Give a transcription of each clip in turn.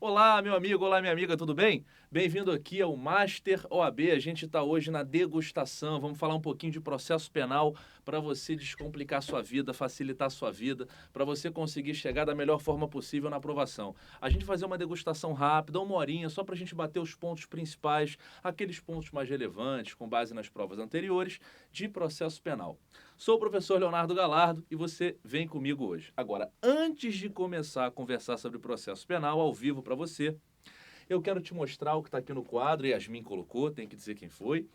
Olá, meu amigo, olá, minha amiga, tudo bem? Bem-vindo aqui ao Master OAB. A gente está hoje na degustação. Vamos falar um pouquinho de processo penal para você descomplicar a sua vida, facilitar a sua vida, para você conseguir chegar da melhor forma possível na aprovação. A gente vai fazer uma degustação rápida, uma horinha, só para a gente bater os pontos principais, aqueles pontos mais relevantes, com base nas provas anteriores, de processo penal. Sou o professor Leonardo Galardo e você vem comigo hoje. Agora, antes de começar a conversar sobre processo penal ao vivo para você, eu quero te mostrar o que está aqui no quadro. Yasmin colocou, tem que dizer quem foi.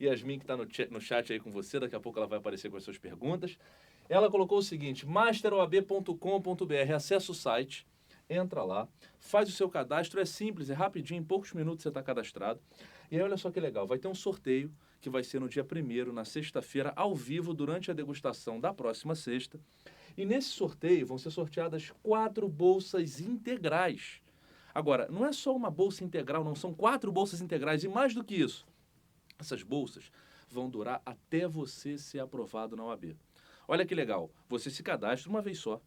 Yasmin que está no chat aí com você, daqui a pouco ela vai aparecer com as suas perguntas. Ela colocou o seguinte: masteroab.com.br, acessa o site, entra lá, faz o seu cadastro, é simples, é rapidinho, em poucos minutos você está cadastrado. E aí olha só que legal, vai ter um sorteio que vai ser no dia 1º, na sexta-feira, ao vivo, durante a degustação da próxima sexta. E nesse sorteio vão ser sorteadas 4 bolsas integrais. Agora, não é só uma bolsa integral, não, são 4 bolsas integrais. E mais do que isso, essas bolsas vão durar até você ser aprovado na OAB. Olha que legal, você se cadastra uma vez só.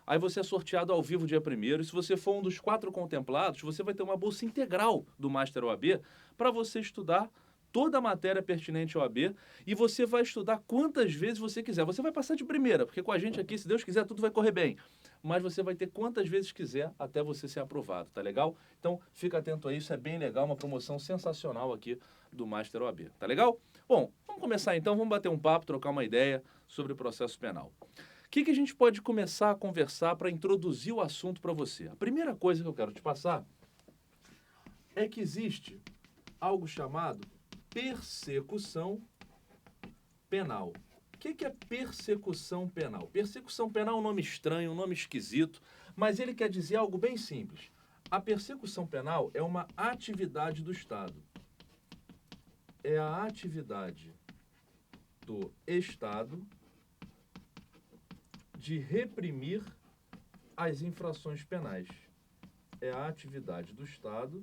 Aí você é sorteado ao vivo dia 1º, e se você for um dos 4 contemplados, você vai ter uma bolsa integral do Master OAB para você estudar toda a matéria pertinente ao OAB, e você vai estudar quantas vezes você quiser. Você vai passar de primeira, porque com a gente aqui, se Deus quiser, tudo vai correr bem. Mas você vai ter quantas vezes quiser até você ser aprovado, tá legal? Então, fica atento a isso, é bem legal, uma promoção sensacional aqui do Master OAB, tá legal? Bom, vamos começar então, vamos bater um papo, trocar uma ideia sobre o processo penal. O que a gente pode começar a conversar para introduzir o assunto para você? A primeira coisa que eu quero te passar é que existe algo chamado persecução penal. O que é persecução penal? Persecução penal é um nome estranho, um nome esquisito, mas ele quer dizer algo bem simples. A persecução penal é uma atividade do Estado. É a atividade do Estado de reprimir as infrações penais. É a atividade do Estado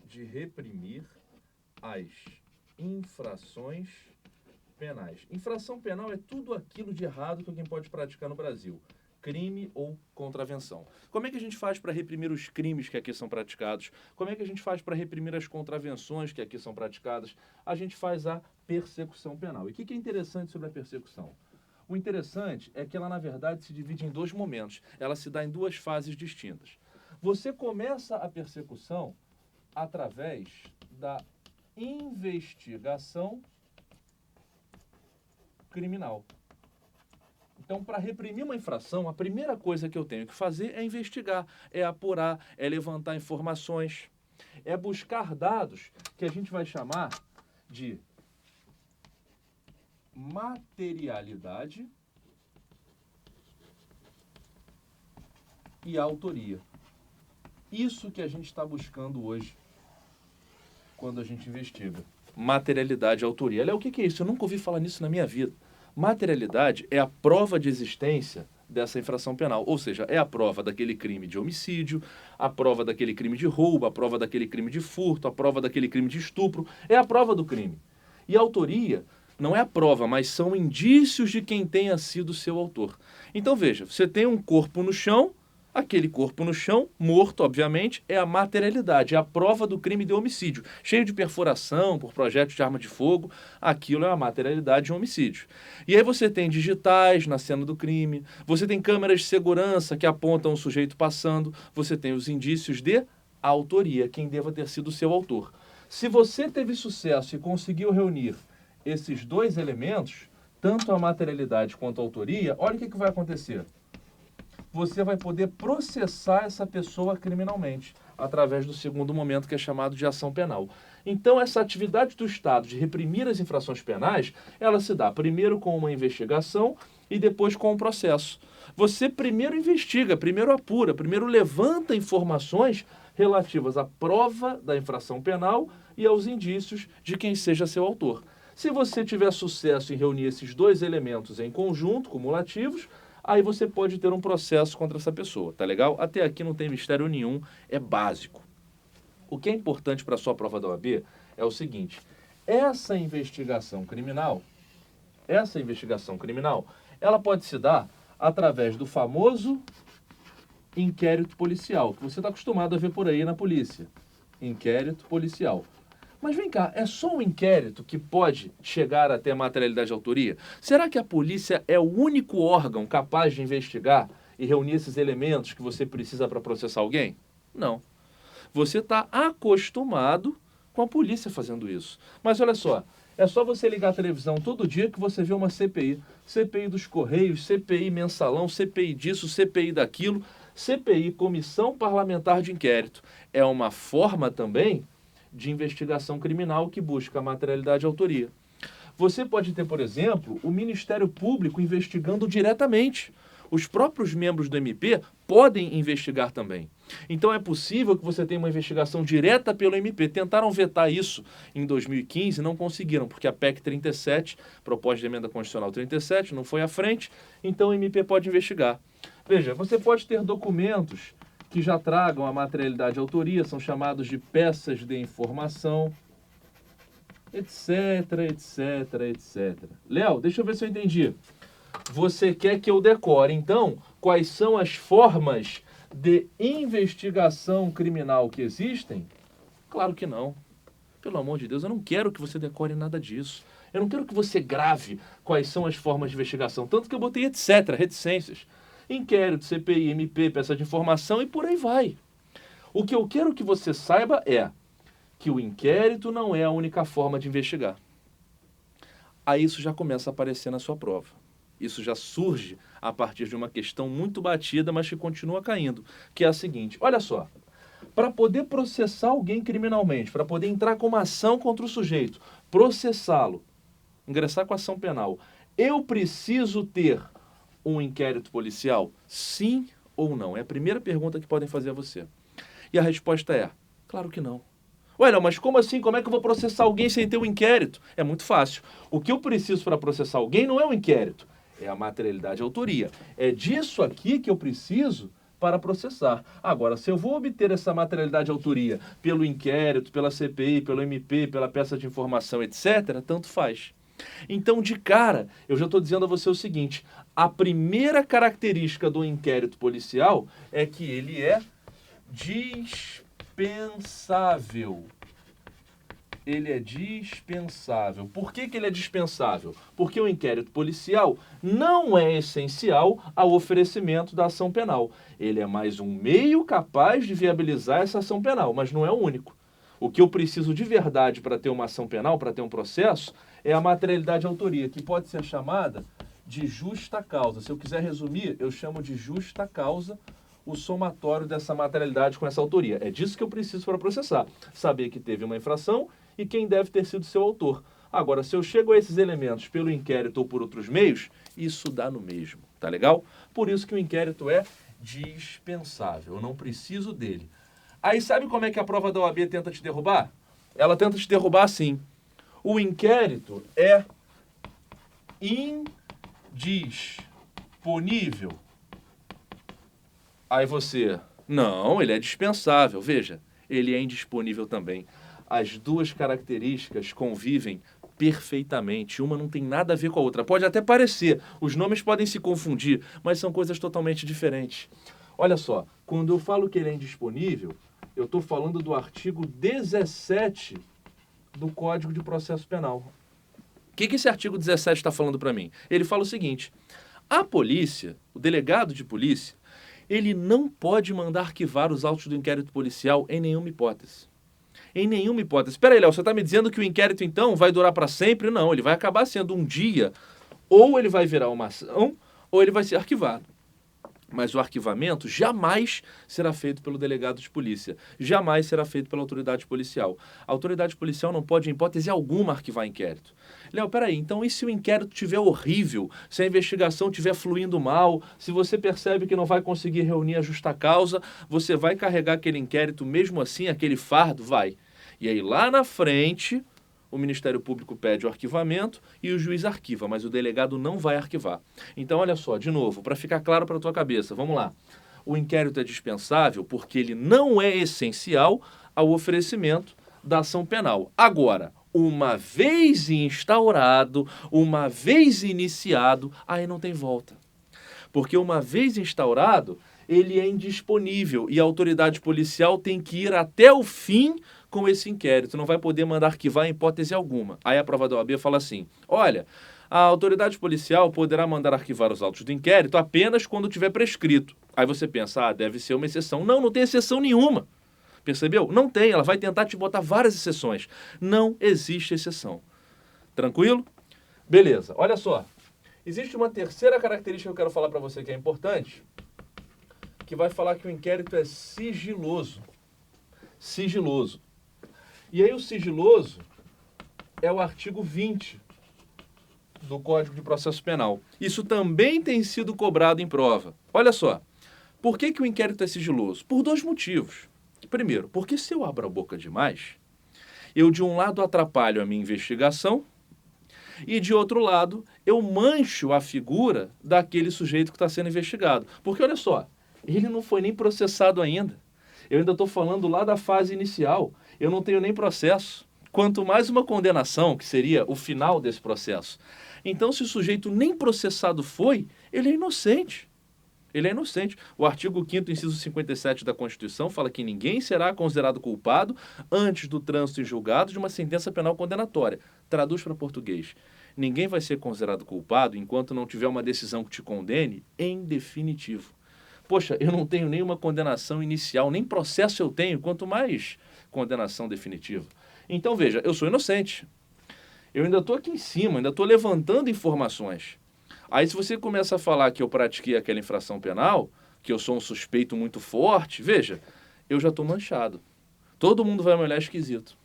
de reprimir as infrações penais. Infração penal é tudo aquilo de errado que alguém pode praticar no Brasil. Crime ou contravenção. Como é que a gente faz para reprimir os crimes que aqui são praticados? Como é que a gente faz para reprimir as contravenções que aqui são praticadas? A gente faz a persecução penal. E o que é interessante sobre a persecução? O interessante é que ela, na verdade, se divide em 2 momentos. Ela se dá em 2 fases distintas. Você começa a persecução através da investigação criminal. Então, para reprimir uma infração, a primeira coisa que eu tenho que fazer é investigar, é apurar, é levantar informações, é buscar dados que a gente vai chamar de materialidade e autoria. Isso que a gente está buscando hoje quando a gente investiga. Materialidade e autoria. Olha, o que é isso? Eu nunca ouvi falar nisso na minha vida. Materialidade é a prova de existência dessa infração penal. Ou seja, é a prova daquele crime de homicídio, a prova daquele crime de roubo, a prova daquele crime de furto, a prova daquele crime de estupro. É a prova do crime. E a autoria não é a prova, mas são indícios de quem tenha sido seu autor. Então veja, você tem um corpo no chão. Aquele corpo no chão, morto, obviamente, é a materialidade, é a prova do crime de homicídio. Cheio de perfuração por projétil de arma de fogo, aquilo é a materialidade de um homicídio. E aí você tem digitais na cena do crime, você tem câmeras de segurança que apontam o sujeito passando, você tem os indícios de autoria, quem deva ter sido o seu autor. Se você teve sucesso e conseguiu reunir esses 2 elementos, tanto a materialidade quanto a autoria, olha o que vai acontecer. Você vai poder processar essa pessoa criminalmente, através do segundo momento, que é chamado de ação penal. Então, essa atividade do Estado de reprimir as infrações penais, ela se dá primeiro com uma investigação e depois com um processo. Você primeiro investiga, primeiro apura, primeiro levanta informações relativas à prova da infração penal e aos indícios de quem seja seu autor. Se você tiver sucesso em reunir esses 2 elementos em conjunto, cumulativos, aí você pode ter um processo contra essa pessoa, tá legal? Até aqui não tem mistério nenhum, é básico. O que é importante para a sua prova da OAB é o seguinte: essa investigação criminal, ela pode se dar através do famoso inquérito policial, que você está acostumado a ver por aí na polícia. Inquérito policial. Mas vem cá, é só um inquérito que pode chegar até a materialidade de autoria? Será que a polícia é o único órgão capaz de investigar e reunir esses elementos que você precisa para processar alguém? Não. Você está acostumado com a polícia fazendo isso. Mas olha só, é só você ligar a televisão todo dia que você vê uma CPI. CPI dos Correios, CPI mensalão, CPI disso, CPI daquilo. CPI, Comissão Parlamentar de Inquérito. É uma forma também de investigação criminal que busca a materialidade e autoria. Você pode ter, por exemplo, o Ministério Público investigando diretamente. Os próprios membros do MP podem investigar também. Então é possível que você tenha uma investigação direta pelo MP. Tentaram vetar isso em 2015, não conseguiram, porque a PEC 37, proposta de emenda constitucional 37, não foi à frente, então o MP pode investigar. Veja, você pode ter documentos que já tragam a materialidade e autoria, são chamados de peças de informação, etc, etc, etc. Léo, deixa eu ver se eu entendi. Você quer que eu decore, então, quais são as formas de investigação criminal que existem? Claro que não. Pelo amor de Deus, eu não quero que você decore nada disso. Eu não quero que você grave quais são as formas de investigação. Tanto que eu botei etc, reticências. Inquérito, CPI, MP, peça de informação e por aí vai. O que eu quero que você saiba é que o inquérito não é a única forma de investigar. Aí isso já começa a aparecer na sua prova. Isso já surge a partir de uma questão muito batida, mas que continua caindo, que é a seguinte: olha só, para poder processar alguém criminalmente, para poder entrar com uma ação contra o sujeito, processá-lo, ingressar com ação penal, eu preciso ter um inquérito policial? Sim ou não? É a primeira pergunta que podem fazer a você. E a resposta é: claro que não. Ué, não, mas como assim? Como é que eu vou processar alguém sem ter um inquérito? É muito fácil. O que eu preciso para processar alguém não é um inquérito, é a materialidade e autoria. É disso aqui que eu preciso para processar. Agora, se eu vou obter essa materialidade e autoria pelo inquérito, pela CPI, pelo MP, pela peça de informação, etc., tanto faz. Então, de cara, eu já estou dizendo a você o seguinte: a primeira característica do inquérito policial é que ele é dispensável. Ele é dispensável. Por que ele é dispensável? Porque o inquérito policial não é essencial ao oferecimento da ação penal. Ele é mais um meio capaz de viabilizar essa ação penal, mas não é o único. O que eu preciso de verdade para ter uma ação penal, para ter um processo, é a materialidade e autoria, que pode ser chamada de justa causa. Se eu quiser resumir, eu chamo de justa causa o somatório dessa materialidade com essa autoria. É disso que eu preciso para processar. Saber que teve uma infração e quem deve ter sido seu autor. Agora, se eu chego a esses elementos pelo inquérito ou por outros meios, isso dá no mesmo, tá legal? Por isso que o inquérito é dispensável, eu não preciso dele. Aí sabe como é que a prova da OAB tenta te derrubar? Ela tenta te derrubar assim: o inquérito é indisponível. Aí você: não, ele é dispensável. Veja, ele é indisponível também. As duas características convivem perfeitamente. Uma não tem nada a ver com a outra. Pode até parecer, os nomes podem se confundir, mas são coisas totalmente diferentes. Olha só, quando eu falo que ele é indisponível, eu estou falando do artigo 17 do Código de Processo Penal. O que esse artigo 17 está falando para mim? Ele fala o seguinte: a polícia, o delegado de polícia, ele não pode mandar arquivar os autos do inquérito policial em nenhuma hipótese. Em nenhuma hipótese. Espera aí, Léo, você está me dizendo que o inquérito, então, vai durar para sempre? Não, ele vai acabar sendo um dia, ou ele vai virar uma ação, ou ele vai ser arquivado. Mas o arquivamento jamais será feito pelo delegado de polícia. Jamais será feito pela autoridade policial. A autoridade policial não pode, em hipótese alguma, arquivar inquérito. Léo, peraí, então e se o inquérito estiver horrível? Se a investigação estiver fluindo mal? Se você percebe que não vai conseguir reunir a justa causa, você vai carregar aquele inquérito mesmo assim, aquele fardo? Vai. E aí lá na frente, o Ministério Público pede o arquivamento e o juiz arquiva, mas o delegado não vai arquivar. Então, olha só, de novo, para ficar claro para a tua cabeça, vamos lá. O inquérito é dispensável porque ele não é essencial ao oferecimento da ação penal. Agora, uma vez instaurado, uma vez iniciado, aí não tem volta. Porque uma vez instaurado, ele é indisponível e a autoridade policial tem que ir até o fim com esse inquérito, não vai poder mandar arquivar em hipótese alguma. Aí a prova da OAB fala assim, olha, a autoridade policial poderá mandar arquivar os autos do inquérito apenas quando tiver prescrito. Aí você pensa, deve ser uma exceção. Não, não tem exceção nenhuma. Percebeu? Não tem, ela vai tentar te botar várias exceções. Não existe exceção. Tranquilo? Beleza, olha só. Existe uma terceira característica que eu quero falar para você que é importante, que vai falar que o inquérito é sigiloso. Sigiloso. E aí o sigiloso é o artigo 20 do Código de Processo Penal. Isso também tem sido cobrado em prova. Olha só, por que o inquérito é sigiloso? Por dois motivos. Primeiro, porque se eu abro a boca demais, eu de um lado atrapalho a minha investigação e de outro lado eu mancho a figura daquele sujeito que está sendo investigado. Porque olha só, ele não foi nem processado ainda. Eu ainda estou falando lá da fase inicial. Eu não tenho nem processo. Quanto mais uma condenação, que seria o final desse processo. Então, se o sujeito nem processado foi, ele é inocente. Ele é inocente. O artigo 5º, inciso 57 da Constituição, fala que ninguém será considerado culpado antes do trânsito em julgado de uma sentença penal condenatória. Traduz para português. Ninguém vai ser considerado culpado enquanto não tiver uma decisão que te condene em definitivo. Poxa, eu não tenho nenhuma condenação inicial, nem processo eu tenho, quanto mais condenação definitiva. Então, veja, eu sou inocente. Eu ainda estou aqui em cima, ainda estou levantando informações. Aí, se você começa a falar que eu pratiquei aquela infração penal, que eu sou um suspeito muito forte, veja, eu já estou manchado. Todo mundo vai me olhar esquisito.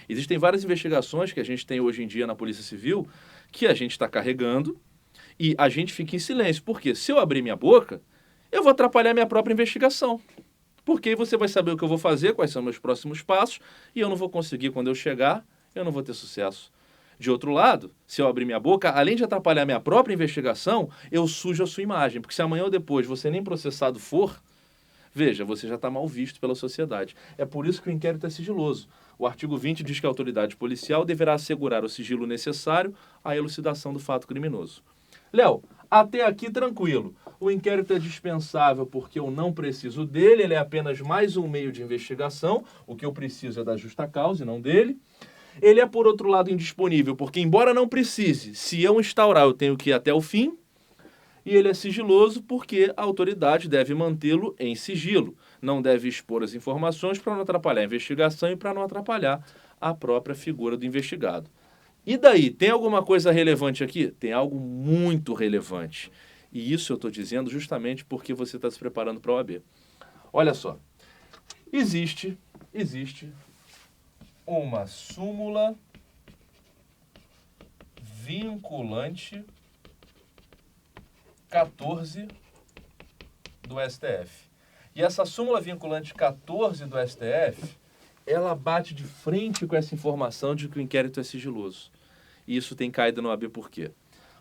Existem várias investigações que a gente tem hoje em dia na Polícia Civil que a gente está carregando e a gente fica em silêncio. Porque se eu abrir minha boca, eu vou atrapalhar minha própria investigação. Porque aí você vai saber o que eu vou fazer, quais são meus próximos passos, e eu não vou conseguir, quando eu chegar, eu não vou ter sucesso. De outro lado, se eu abrir minha boca, além de atrapalhar minha própria investigação, eu sujo a sua imagem. Porque se amanhã ou depois você nem processado for, veja, você já está mal visto pela sociedade. É por isso que o inquérito é sigiloso. O artigo 20 diz que a autoridade policial deverá assegurar o sigilo necessário à elucidação do fato criminoso. Léo, até aqui tranquilo. O inquérito é dispensável porque eu não preciso dele, ele é apenas mais um meio de investigação. O que eu preciso é da justa causa e não dele. Ele é, por outro lado, indisponível, porque embora não precise, se eu instaurar, eu tenho que ir até o fim. E ele é sigiloso porque a autoridade deve mantê-lo em sigilo. Não deve expor as informações para não atrapalhar a investigação e para não atrapalhar a própria figura do investigado. E daí, tem alguma coisa relevante aqui? Tem algo muito relevante. E isso eu estou dizendo justamente porque você está se preparando para a OAB. Olha só, existe uma súmula vinculante 14 do STF. E essa súmula vinculante 14 do STF, ela bate de frente com essa informação de que o inquérito é sigiloso. E isso tem caído no OAB por quê?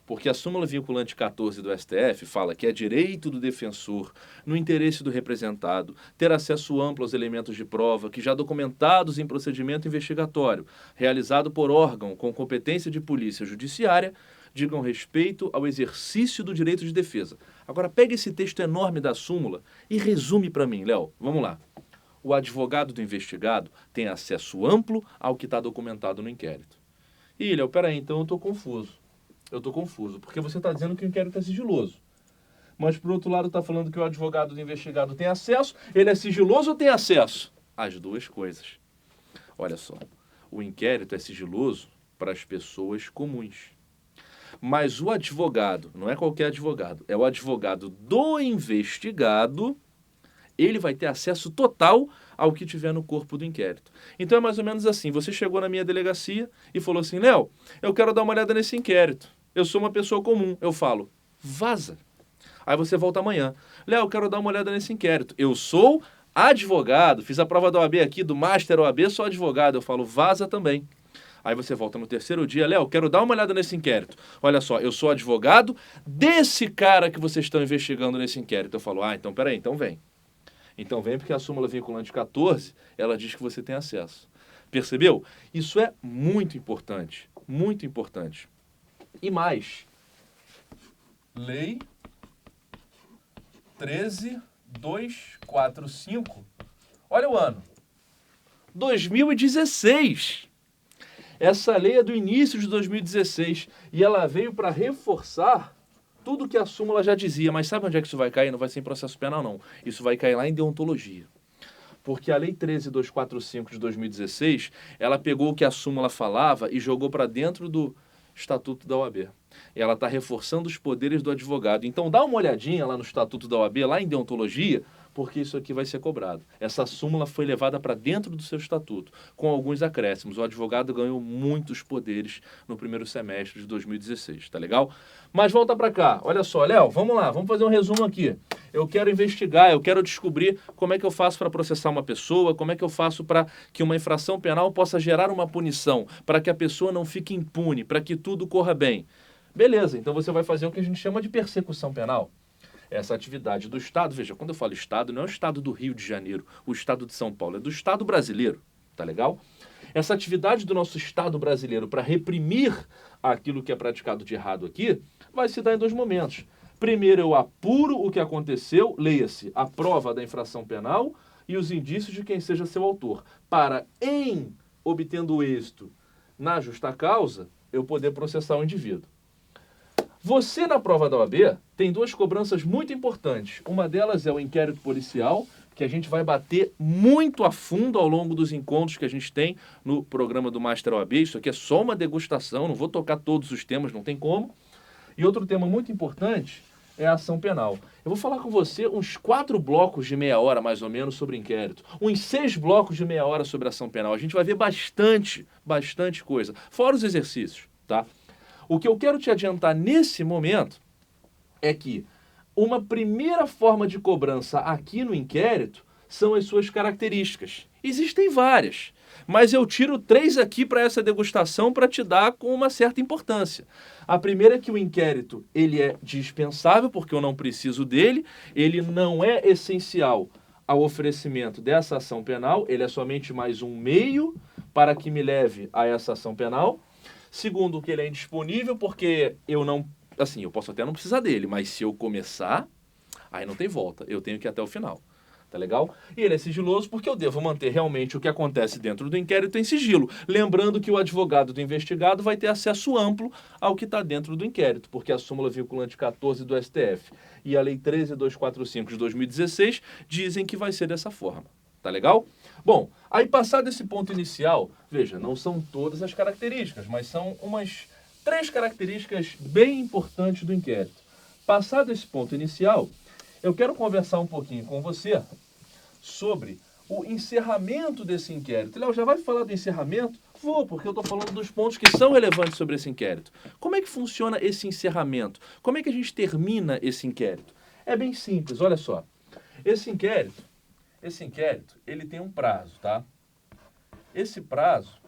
Porque a súmula vinculante 14 do STF fala que é direito do defensor, no interesse do representado, ter acesso amplo aos elementos de prova que já documentados em procedimento investigatório, realizado por órgão com competência de polícia judiciária, digam respeito ao exercício do direito de defesa. Agora, pega esse texto enorme da súmula e resume para mim, Léo. Vamos lá. O advogado do investigado tem acesso amplo ao que está documentado no inquérito. Ih, Léo, peraí, então eu estou confuso. Porque você está dizendo que o inquérito é sigiloso. Mas, por outro lado, está falando que o advogado do investigado tem acesso. Ele é sigiloso ou tem acesso? As duas coisas. Olha só, o inquérito é sigiloso para as pessoas comuns. Mas o advogado, não é qualquer advogado, é o advogado do investigado, ele vai ter acesso total ao que tiver no corpo do inquérito. Então é mais ou menos assim, você chegou na minha delegacia e falou assim, Léo, eu quero dar uma olhada nesse inquérito. Eu sou uma pessoa comum. Eu falo, vaza. Aí você volta amanhã. Léo, eu quero dar uma olhada nesse inquérito. Eu sou advogado, fiz a prova da OAB aqui, do Master OAB, sou advogado. Eu falo, vaza também. Aí você volta no terceiro dia, Léo, quero dar uma olhada nesse inquérito. Olha só, eu sou advogado desse cara que vocês estão investigando nesse inquérito. Eu falo, então peraí, então vem. Então vem porque a súmula vinculante 14, ela diz que você tem acesso. Percebeu? Isso é muito importante, muito importante. E mais, lei 13245. Olha o ano. 2016. Essa lei é do início de 2016 e ela veio para reforçar tudo que a súmula já dizia. Mas sabe onde é que isso vai cair? Não vai ser em processo penal, não. Isso vai cair lá em deontologia. Porque a Lei 13.245 de 2016, ela pegou o que a súmula falava e jogou para dentro do Estatuto da OAB. Ela está reforçando os poderes do advogado. Então dá uma olhadinha lá no Estatuto da OAB, lá em deontologia, porque isso aqui vai ser cobrado. Essa súmula foi levada para dentro do seu estatuto, com alguns acréscimos. O advogado ganhou muitos poderes no primeiro semestre de 2016, tá legal? Mas volta para cá, olha só, Léo, vamos lá, vamos fazer um resumo aqui. Eu quero investigar, eu quero descobrir como é que eu faço para processar uma pessoa, como é que eu faço para que uma infração penal possa gerar uma punição, para que a pessoa não fique impune, para que tudo corra bem. Beleza, então você vai fazer o que a gente chama de persecução penal. Essa atividade do Estado, veja, quando eu falo Estado, não é o Estado do Rio de Janeiro, o Estado de São Paulo, é do Estado brasileiro, tá legal? Essa atividade do nosso Estado brasileiro para reprimir aquilo que é praticado de errado aqui, vai se dar em dois momentos. Primeiro, eu apuro o que aconteceu, leia-se, a prova da infração penal e os indícios de quem seja seu autor, para, em obtendo êxito na justa causa, eu poder processar o indivíduo. Você, na prova da OAB, tem duas cobranças muito importantes. Uma delas é o inquérito policial, que a gente vai bater muito a fundo ao longo dos encontros que a gente tem no programa do Master OAB. Isso aqui é só uma degustação, não vou tocar todos os temas, não tem como. E outro tema muito importante é a ação penal. Eu vou falar com você uns 4 blocos de meia hora, mais ou menos, sobre inquérito. Uns 6 blocos de meia hora sobre ação penal. A gente vai ver bastante coisa. Fora os exercícios, tá? O que eu quero te adiantar nesse momento é que uma primeira forma de cobrança aqui no inquérito são as suas características. Existem várias, mas eu tiro 3 aqui para essa degustação para te dar com uma certa importância. A primeira é que o inquérito ele é dispensável, porque eu não preciso dele, ele não é essencial ao oferecimento dessa ação penal, ele é somente mais um meio para que me leve a essa ação penal. Segundo, que ele é indisponível, porque eu não... Assim, eu posso até não precisar dele, mas se eu começar, aí não tem volta. Eu tenho que ir até o final. Tá legal? E ele é sigiloso porque eu devo manter realmente o que acontece dentro do inquérito em sigilo. Lembrando que o advogado do investigado vai ter acesso amplo ao que está dentro do inquérito, porque a súmula vinculante 14 do STF e a Lei 13.245 de 2016 dizem que vai ser dessa forma. Tá legal? Bom, aí passado esse ponto inicial, veja, não são todas as características, mas são umas 3 características bem importantes do inquérito. Passado esse ponto inicial, eu quero conversar um pouquinho com você sobre o encerramento desse inquérito. Léo, já vai falar do encerramento? Vou, porque eu estou falando dos pontos que são relevantes sobre esse inquérito. Como é que funciona esse encerramento? Como é que a gente termina esse inquérito? É bem simples, olha só. Esse inquérito, ele tem um prazo, tá? Esse prazo,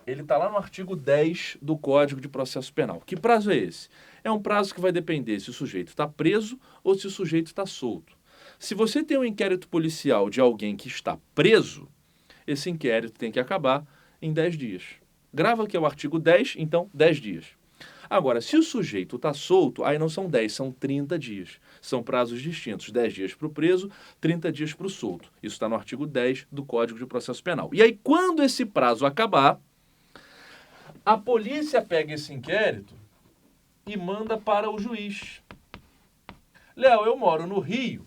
ele está lá no artigo 10 do Código de Processo Penal. Que prazo é esse? É um prazo que vai depender se o sujeito está preso ou se o sujeito está solto. Se você tem um inquérito policial de alguém que está preso, esse inquérito tem que acabar em 10 dias. Grava que é o artigo 10, então 10 dias. Agora, se o sujeito está solto, aí não são 10, são 30 dias. São prazos distintos, 10 dias para o preso, 30 dias para o solto. Isso está no artigo 10 do Código de Processo Penal. E aí, quando esse prazo acabar, a polícia pega esse inquérito e manda para o juiz. Léo, eu moro no Rio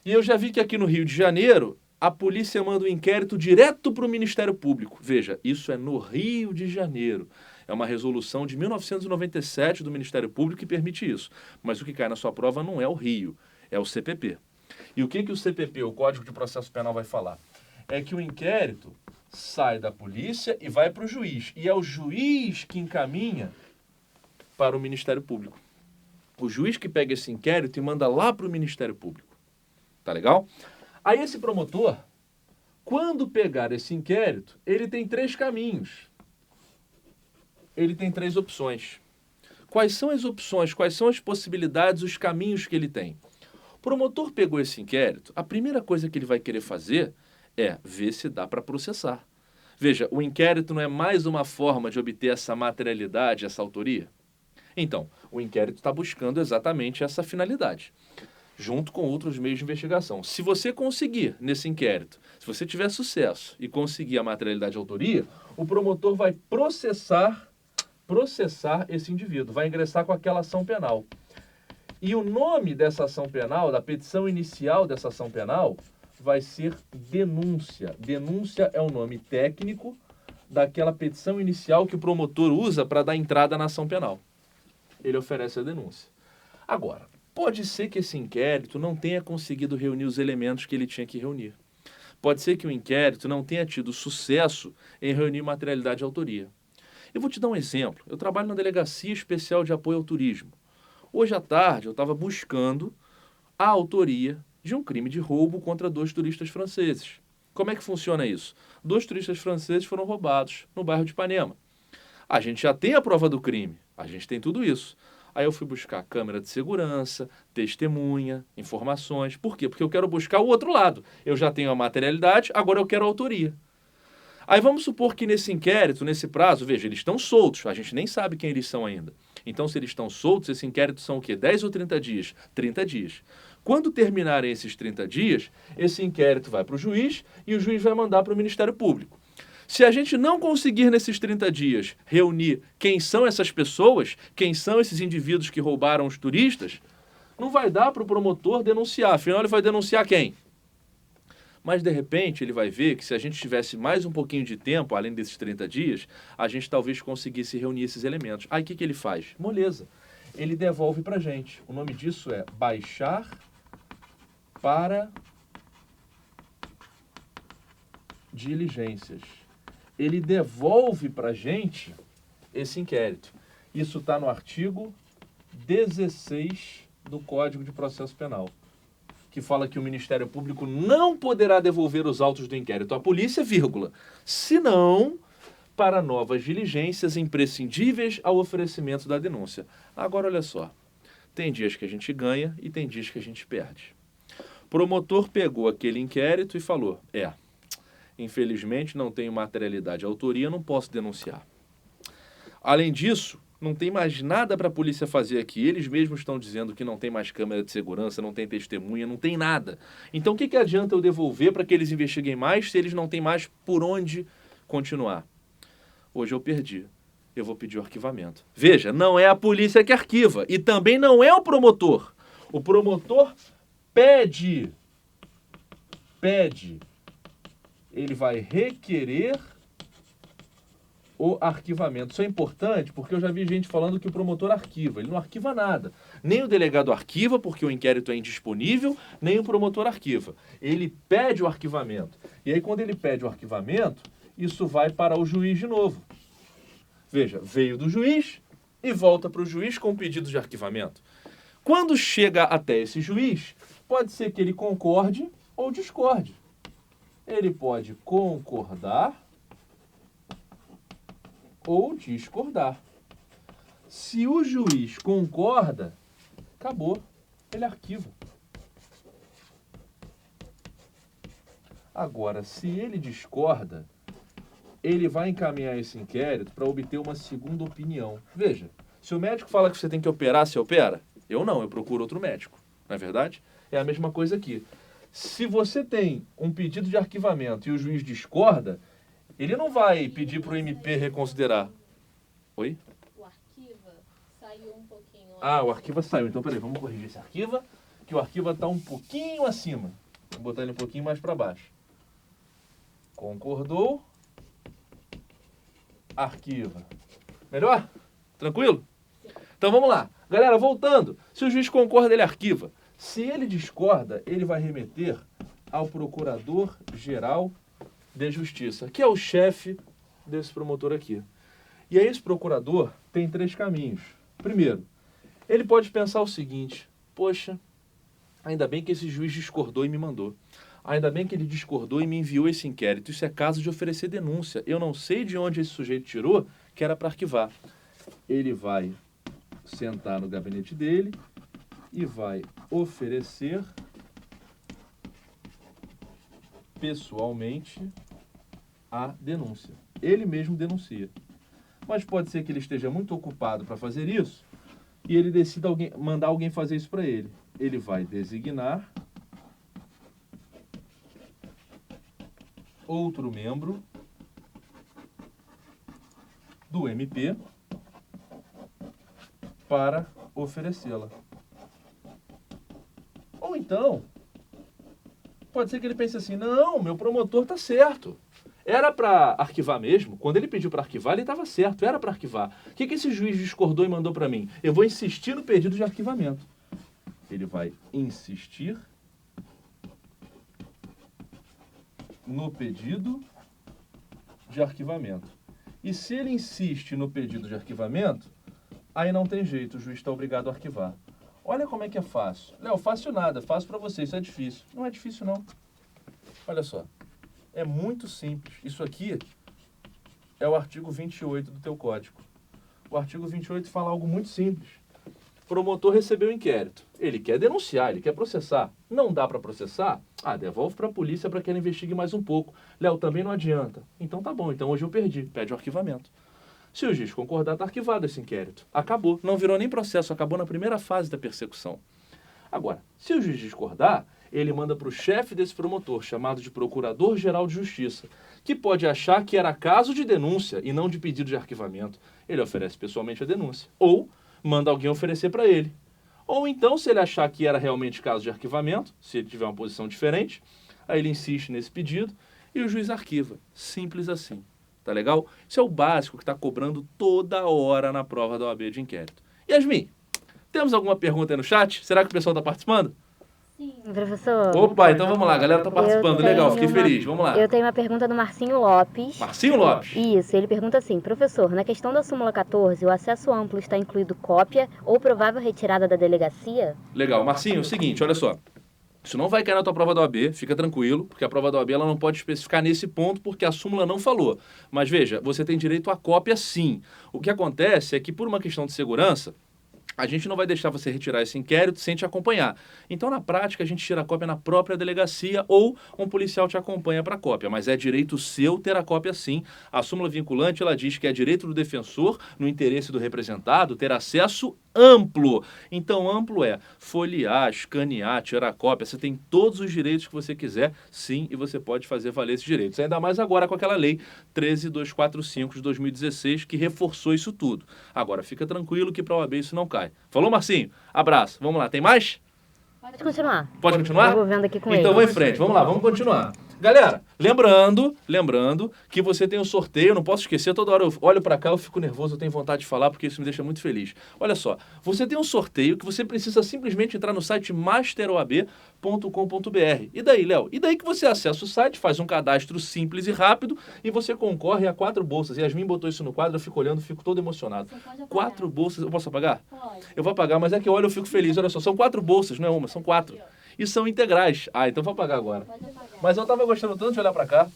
e eu já vi que aqui no Rio de Janeiro a polícia manda o inquérito direto para o Ministério Público. Veja, isso é no Rio de Janeiro. É uma resolução de 1997 do Ministério Público que permite isso. Mas o que cai na sua prova não é o Rio, é o CPP. E o que o CPP, o Código de Processo Penal, vai falar? É que o inquérito sai da polícia e vai para o juiz. E é o juiz que encaminha para o Ministério Público. O juiz que pega esse inquérito e manda lá para o Ministério Público. Tá legal? Aí esse promotor, quando pegar esse inquérito, ele tem 3 caminhos. Ele tem 3 opções. Quais são as opções, quais são as possibilidades, os caminhos que ele tem? O promotor pegou esse inquérito, a primeira coisa que ele vai querer fazer é ver se dá para processar. Veja, o inquérito não é mais uma forma de obter essa materialidade, essa autoria? Então, o inquérito está buscando exatamente essa finalidade. junto com outros meios de investigação. Se você conseguir, nesse inquérito, se você tiver sucesso e conseguir a materialidade de autoria, o promotor vai processar esse indivíduo, vai ingressar com aquela ação penal. E o nome dessa ação penal, da petição inicial dessa ação penal, vai ser denúncia. Denúncia é o nome técnico daquela petição inicial que o promotor usa para dar entrada na ação penal. Ele oferece a denúncia. Agora, pode ser que esse inquérito não tenha conseguido reunir os elementos que ele tinha que reunir. Pode ser que o inquérito não tenha tido sucesso em reunir materialidade e autoria. Eu vou te dar um exemplo. Eu trabalho na Delegacia Especial de Apoio ao Turismo. Hoje à tarde eu estava buscando a autoria de um crime de roubo contra 2 turistas franceses. Como é que funciona isso? 2 turistas franceses foram roubados no bairro de Ipanema. A gente já tem a prova do crime, a gente tem tudo isso. Aí eu fui buscar câmera de segurança, testemunha, informações. Por quê? Porque eu quero buscar o outro lado. Eu já tenho a materialidade, agora eu quero a autoria. Aí vamos supor que nesse inquérito, nesse prazo, veja, eles estão soltos, a gente nem sabe quem eles são ainda. Então, se eles estão soltos, esse inquérito são o quê? 10 ou 30 dias? 30 dias. Quando terminarem esses 30 dias, esse inquérito vai para o juiz e o juiz vai mandar para o Ministério Público. Se a gente não conseguir nesses 30 dias reunir quem são essas pessoas, quem são esses indivíduos que roubaram os turistas, não vai dar para o promotor denunciar. Afinal, ele vai denunciar quem? Mas, de repente, ele vai ver que se a gente tivesse mais um pouquinho de tempo, além desses 30 dias, a gente talvez conseguisse reunir esses elementos. Aí, o que ele faz? Moleza. Ele devolve para a gente. O nome disso é baixar para diligências. Ele devolve para a gente esse inquérito. Isso está no artigo 16 do Código de Processo Penal, que fala que o Ministério Público não poderá devolver os autos do inquérito à polícia, vírgula, senão para novas diligências imprescindíveis ao oferecimento da denúncia. Agora, olha só, tem dias que a gente ganha e tem dias que a gente perde. O promotor pegou aquele inquérito e falou, infelizmente não tenho materialidade e autoria, não posso denunciar. Além disso, não tem mais nada para a polícia fazer aqui. Eles mesmos estão dizendo que não tem mais câmera de segurança, não tem testemunha, não tem nada. Então, o que adianta eu devolver para que eles investiguem mais se eles não têm mais por onde continuar? Hoje eu perdi. Eu vou pedir o arquivamento. Veja, não é a polícia que arquiva e também não é o promotor. O promotor pede. Ele vai requerer o arquivamento. Isso é importante porque eu já vi gente falando que o promotor arquiva. Ele não arquiva nada. Nem o delegado arquiva porque o inquérito é indisponível, nem o promotor arquiva. Ele pede o arquivamento. E aí, quando ele pede o arquivamento, isso vai para o juiz de novo. Veja, veio do juiz e volta para o juiz com o pedido de arquivamento. Quando chega até esse juiz, pode ser que ele concorde ou discorde. Ele pode concordar ou discordar. Se o juiz concorda, acabou, ele arquiva. Agora, se ele discorda, ele vai encaminhar esse inquérito para obter uma segunda opinião. Veja, se o médico fala que você tem que operar, você opera? Eu não, eu procuro outro médico. Não é verdade? É a mesma coisa aqui. Se você tem um pedido de arquivamento e o juiz discorda, ele não vai pedir para o MP reconsiderar. Oi? O arquiva saiu um pouquinho. O arquiva saiu. Então, peraí, vamos corrigir esse arquiva, que o arquiva está um pouquinho acima. Vou botar ele um pouquinho mais para baixo. Concordou. Arquiva. Melhor? Tranquilo? Sim. Então, vamos lá. Galera, voltando. Se o juiz concorda, ele arquiva. Se ele discorda, ele vai remeter ao Procurador-Geral de Justiça, que é o chefe desse promotor aqui. E aí esse procurador tem 3 caminhos. Primeiro, ele pode pensar o seguinte, poxa, ainda bem que esse juiz discordou e me mandou. Ainda bem que ele discordou e me enviou esse inquérito. Isso é caso de oferecer denúncia. Eu não sei de onde esse sujeito tirou, que era para arquivar. Ele vai sentar no gabinete dele e vai oferecer pessoalmente a denúncia. Ele mesmo denuncia. Mas pode ser que ele esteja muito ocupado para fazer isso e ele decida mandar alguém fazer isso para ele. ele vai designar outro membro do MP para oferecê-la. Ou então, pode ser que ele pense assim, não, meu promotor está certo. Era para arquivar mesmo. Quando ele pediu para arquivar, ele estava certo, era para arquivar. O que esse juiz discordou e mandou para mim? Eu vou insistir no pedido de arquivamento. Ele vai insistir no pedido de arquivamento. E se ele insiste no pedido de arquivamento, aí não tem jeito, o juiz está obrigado a arquivar. Olha como é que é fácil. Léo, fácil nada, fácil para você, isso é difícil. Não é difícil, não. Olha só, é muito simples. Isso aqui é o artigo 28 do teu código. O artigo 28 fala algo muito simples. O promotor recebeu o inquérito. Ele quer denunciar, ele quer processar. Não dá para processar? Devolve para a polícia para que ela investigue mais um pouco. Léo, também não adianta. Então tá bom, então hoje eu perdi. Pede o arquivamento. Se o juiz concordar, está arquivado esse inquérito. Acabou. Não virou nem processo, acabou na primeira fase da persecução. Agora, se o juiz discordar, ele manda para o chefe desse promotor, chamado de Procurador-Geral de Justiça, que pode achar que era caso de denúncia e não de pedido de arquivamento. Ele oferece pessoalmente a denúncia. Ou manda alguém oferecer para ele. Ou então, se ele achar que era realmente caso de arquivamento, se ele tiver uma posição diferente, aí ele insiste nesse pedido e o juiz arquiva. Simples assim. Tá legal? Isso é o básico que está cobrando toda hora na prova da OAB de inquérito. Yasmin, temos alguma pergunta aí no chat? Será que o pessoal está participando? Sim. Professor. Opa, então vamos lá, a galera está participando. Legal, fiquei feliz. Vamos lá. Eu tenho uma pergunta do Marcinho Lopes. Marcinho Lopes. Isso, ele pergunta assim, professor, na questão da súmula 14, o acesso amplo está incluído cópia ou provável retirada da delegacia? Legal. Marcinho, é o seguinte, olha só. Isso não vai cair na tua prova da OAB, fica tranquilo, porque a prova da OAB ela não pode especificar nesse ponto, porque a súmula não falou. Mas veja, você tem direito à cópia sim. O que acontece é que por uma questão de segurança, a gente não vai deixar você retirar esse inquérito sem te acompanhar. Então, na prática, a gente tira a cópia na própria delegacia ou um policial te acompanha para a cópia. Mas é direito seu ter a cópia sim. A súmula vinculante, ela diz que é direito do defensor, no interesse do representado, ter acesso amplo. Então, amplo é folhear, escanear, tirar a cópia. Você tem todos os direitos que você quiser, sim, e você pode fazer valer esses direitos. Ainda mais agora com aquela lei 13245 de 2016, que reforçou isso tudo. Agora, fica tranquilo que para a OAB isso não cai. Falou, Marcinho? Abraço. Vamos lá, tem mais? Pode continuar. Pode continuar? Eu vou vendo aqui com então ele. vamos em frente, vamos lá, vamos continuar. Galera, lembrando que você tem o sorteio, eu não posso esquecer, toda hora eu olho para cá, eu fico nervoso, eu tenho vontade de falar, porque isso me deixa muito feliz. Olha só, você tem um sorteio que você precisa simplesmente entrar no site masteroab.com.br. E daí, Léo? E daí que você acessa o site, faz um cadastro simples e rápido e você concorre a 4 bolsas. Yasmin botou isso no quadro, eu fico olhando, fico todo emocionado. 4 bolsas, eu posso apagar? Pode. Eu vou apagar, mas é que eu olho, eu fico feliz. Olha só, são 4 bolsas, não é uma, são 4. E são integrais. Então vou apagar agora. Pode apagar. Mas eu tava gostando tanto de olhar para cá.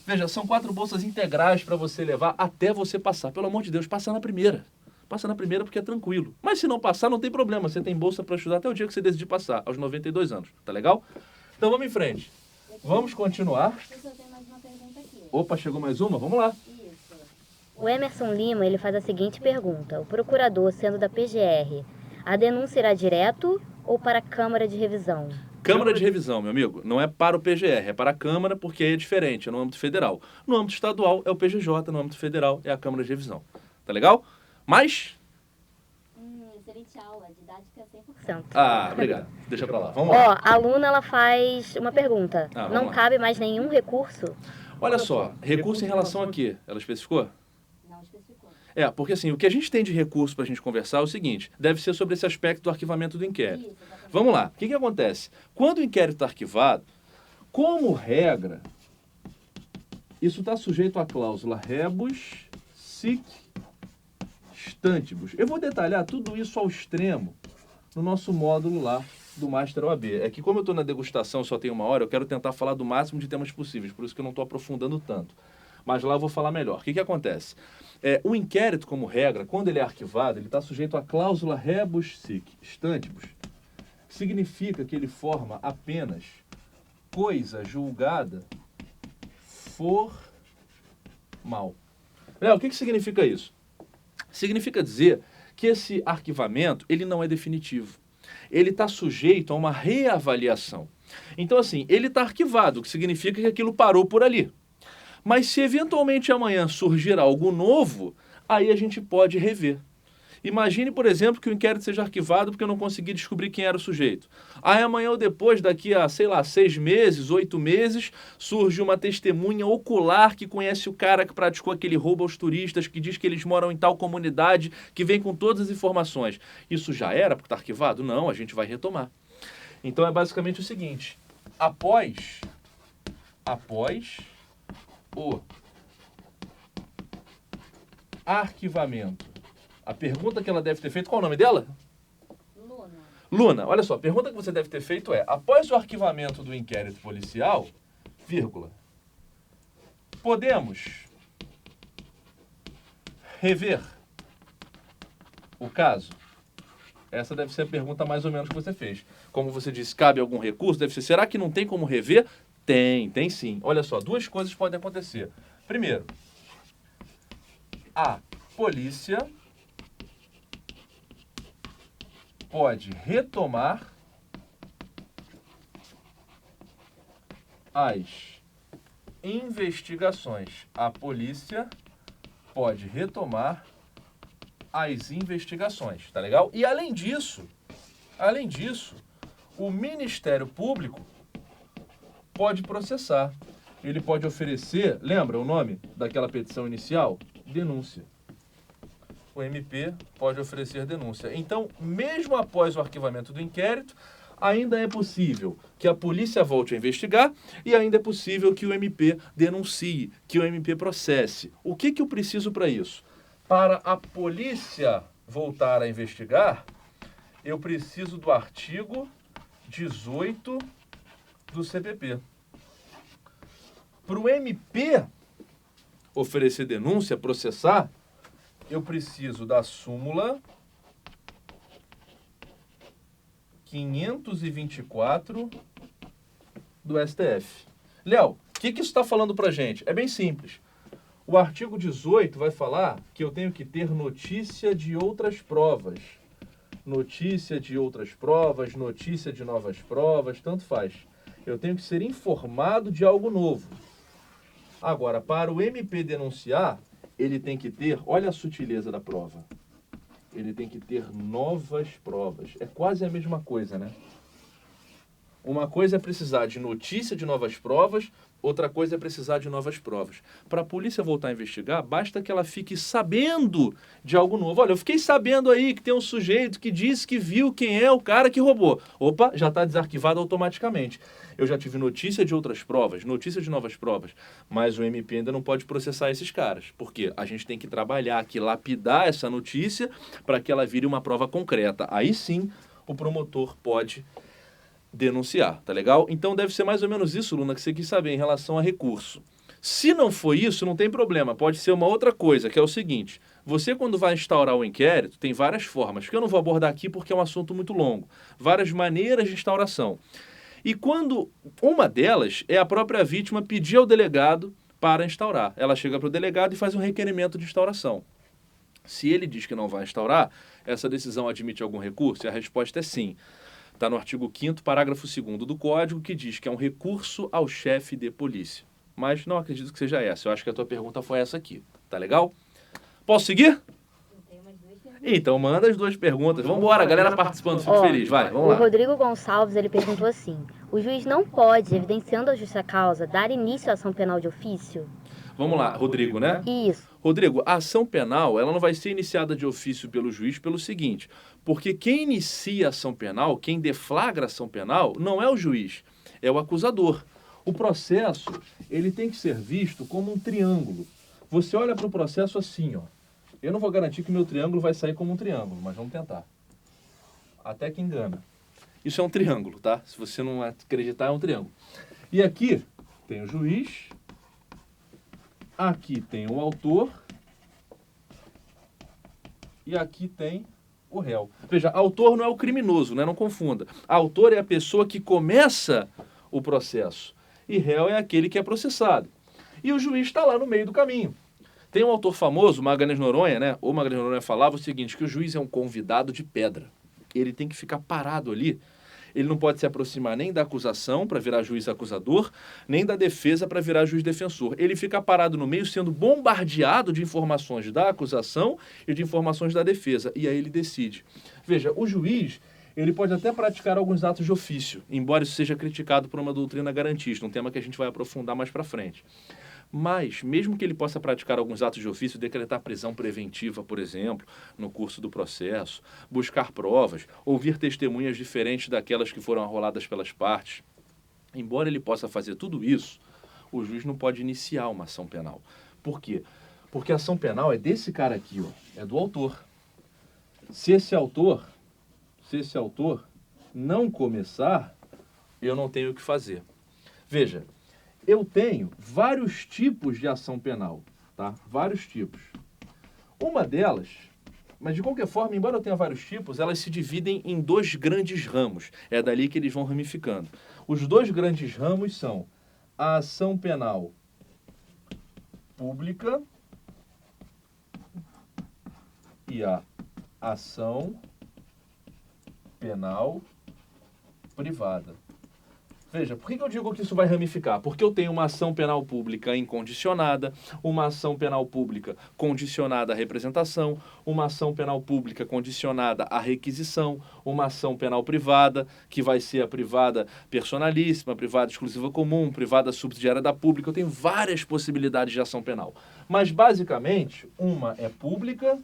Veja, são 4 bolsas integrais para você levar até você passar. Pelo amor de Deus, passa na primeira. Passa na primeira porque é tranquilo. Mas se não passar, não tem problema. Você tem bolsa para estudar até o dia que você decidir passar, aos 92 anos. Tá legal? Então vamos em frente. Vamos continuar. Eu tenho mais uma pergunta aqui. Opa, chegou mais uma? Vamos lá. Isso. O Emerson Lima, ele faz a seguinte pergunta. O procurador, sendo da PGR, a denúncia irá direto ou para a Câmara de Revisão? Câmara de Revisão, meu amigo, não é para o PGR, é para a Câmara porque aí é diferente, é no âmbito federal. No âmbito estadual é o PGJ, no âmbito federal é a Câmara de Revisão. Tá legal? Mas... Excelente aula, didática 100%. Obrigado. Deixa pra lá. Vamos lá. Ó, a aluna, ela faz uma pergunta. Vamos Não lá. cabe mais nenhum recurso? Olha só, recurso em relação a quê? Ela especificou? Não especificou. Porque assim, o que a gente tem de recurso para a gente conversar é o seguinte, deve ser sobre esse aspecto do arquivamento do inquérito. Isso, exatamente. Vamos lá, o que acontece? Quando o inquérito está arquivado, como regra, isso está sujeito à cláusula rebus sic stantibus. Eu vou detalhar tudo isso ao extremo no nosso módulo lá do Master OAB. É que como eu estou na degustação, só tem 1 hora, eu quero tentar falar do máximo de temas possíveis, por isso que eu não estou aprofundando tanto. Mas lá eu vou falar melhor. O que acontece? O inquérito, como regra, quando ele é arquivado, ele está sujeito à cláusula rebus sic stantibus. Significa que ele forma apenas coisa julgada formal. Léo, o que significa isso? Significa dizer que esse arquivamento ele não é definitivo. ele está sujeito a uma reavaliação. Então, assim, ele está arquivado, o que significa que aquilo parou por ali. Mas se eventualmente amanhã surgir algo novo, aí a gente pode rever. Imagine, por exemplo, que o inquérito seja arquivado porque eu não consegui descobrir quem era o sujeito. Aí amanhã ou depois, daqui a, 6 meses, 8 meses, surge uma testemunha ocular que conhece o cara que praticou aquele roubo aos turistas, que diz que eles moram em tal comunidade, que vem com todas as informações. Isso já era porque está arquivado? Não, a gente vai retomar. Então é basicamente o seguinte, após o arquivamento, a pergunta que ela deve ter feito, qual é o nome dela? Luna. Luna, olha só, a pergunta que você deve ter feito é, após o arquivamento do inquérito policial, vírgula, podemos rever o caso? Essa deve ser a pergunta mais ou menos que você fez. Como você disse, cabe algum recurso? Deve ser, será que não tem como rever? Tem sim. Olha só, duas coisas podem acontecer. Primeiro, a polícia pode retomar as investigações. A polícia pode retomar as investigações, tá legal? E além disso, o Ministério Público pode processar. Ele pode oferecer, lembra o nome daquela petição inicial? Denúncia. O MP pode oferecer denúncia. Então, mesmo após o arquivamento do inquérito, ainda é possível que a polícia volte a investigar e ainda é possível que o MP denuncie, que o MP processe. O que eu preciso para isso? Para a polícia voltar a investigar, eu preciso do artigo 18 do CPP. Para o MP oferecer denúncia, processar, eu preciso da súmula 524 do STF. Léo, o que isso está falando para a gente? É bem simples. O artigo 18 vai falar que eu tenho que ter notícia de outras provas. Notícia de outras provas, notícia de novas provas, tanto faz. Eu tenho que ser informado de algo novo. Agora, para o MP denunciar, ele tem que ter, olha a sutileza da prova, ele tem que ter novas provas. É quase a mesma coisa, né? Uma coisa é precisar de notícia de novas provas, outra coisa é precisar de novas provas. Para a polícia voltar a investigar, basta que ela fique sabendo de algo novo. Olha, eu fiquei sabendo aí que tem um sujeito que disse que viu quem é o cara que roubou. Opa, já está desarquivado automaticamente. Eu já tive notícia de outras provas, notícia de novas provas, mas o MP ainda não pode processar esses caras. Por quê? A gente tem que trabalhar aqui, lapidar essa notícia para que ela vire uma prova concreta. Aí sim, o promotor pode denunciar, tá legal? Então deve ser mais ou menos isso, Luna, que você quis saber em relação a recurso. Se não for isso, não tem problema, pode ser uma outra coisa, que é o seguinte, você quando vai instaurar o inquérito, tem várias formas, que eu não vou abordar aqui porque é um assunto muito longo, várias maneiras de instauração. E quando uma delas é a própria vítima pedir ao delegado para instaurar. Ela chega para o delegado e faz um requerimento de instauração. Se ele diz que não vai instaurar, essa decisão admite algum recurso? E a resposta é sim. Está no artigo 5º, parágrafo 2º do Código, que diz que é um recurso ao chefe de polícia. Mas não acredito que seja essa. Eu acho que a tua pergunta foi essa aqui. Tá legal? Posso seguir? Então manda as duas perguntas. Vamos embora, galera participando, fico feliz. Vai, vamos lá. O Rodrigo Gonçalves, ele perguntou assim: o juiz não pode, evidenciando a justa causa, dar início à ação penal de ofício? Vamos lá, Rodrigo, né? Isso. Rodrigo, a ação penal, ela não vai ser iniciada de ofício pelo juiz pelo seguinte, porque quem inicia a ação penal, quem deflagra a ação penal, não é o juiz, é o acusador. O processo, ele tem que ser visto como um triângulo. Você olha para o processo assim, ó. Eu não vou garantir que meu triângulo vai sair como um triângulo, mas vamos tentar. Até que engana. Isso é um triângulo, tá? Se você não acreditar, é um triângulo. E aqui tem o juiz, aqui tem o autor e aqui tem o réu. Veja, autor não é o criminoso, né? Não confunda. Autor é a pessoa que começa o processo e réu é aquele que é processado. E o juiz está lá no meio do caminho. Tem um autor famoso, Magalhães Noronha, né? O Magalhães Noronha falava o seguinte, que o juiz é um convidado de pedra. ele tem que ficar parado ali. Ele não pode se aproximar nem da acusação para virar juiz acusador, nem da defesa para virar juiz defensor. Ele fica parado no meio sendo bombardeado de informações da acusação e de informações da defesa. E aí ele decide. Veja, o juiz, ele pode até praticar alguns atos de ofício, embora isso seja criticado por uma doutrina garantista, um tema que a gente vai aprofundar mais para frente. Mas, mesmo que ele possa praticar alguns atos de ofício, decretar prisão preventiva, por exemplo, no curso do processo, buscar provas, ouvir testemunhas diferentes daquelas que foram arroladas pelas partes, embora ele possa fazer tudo isso, o juiz não pode iniciar uma ação penal. Por quê? Porque a ação penal é desse cara aqui, ó, é do autor. Se esse autor não começar, eu não tenho o que fazer. Veja, eu tenho vários tipos de ação penal, tá? Vários tipos. Uma delas, mas de qualquer forma, embora eu tenha vários tipos, elas se dividem em dois grandes ramos. É dali que eles vão ramificando. Os dois grandes ramos são a ação penal pública e a ação penal privada. Veja, por que eu digo que isso vai ramificar? Porque eu tenho uma ação penal pública incondicionada, uma ação penal pública condicionada à representação, uma ação penal pública condicionada à requisição, uma ação penal privada, que vai ser a privada personalíssima, privada exclusiva comum, privada subsidiária da pública. Eu tenho várias possibilidades de ação penal. Mas, basicamente, uma é pública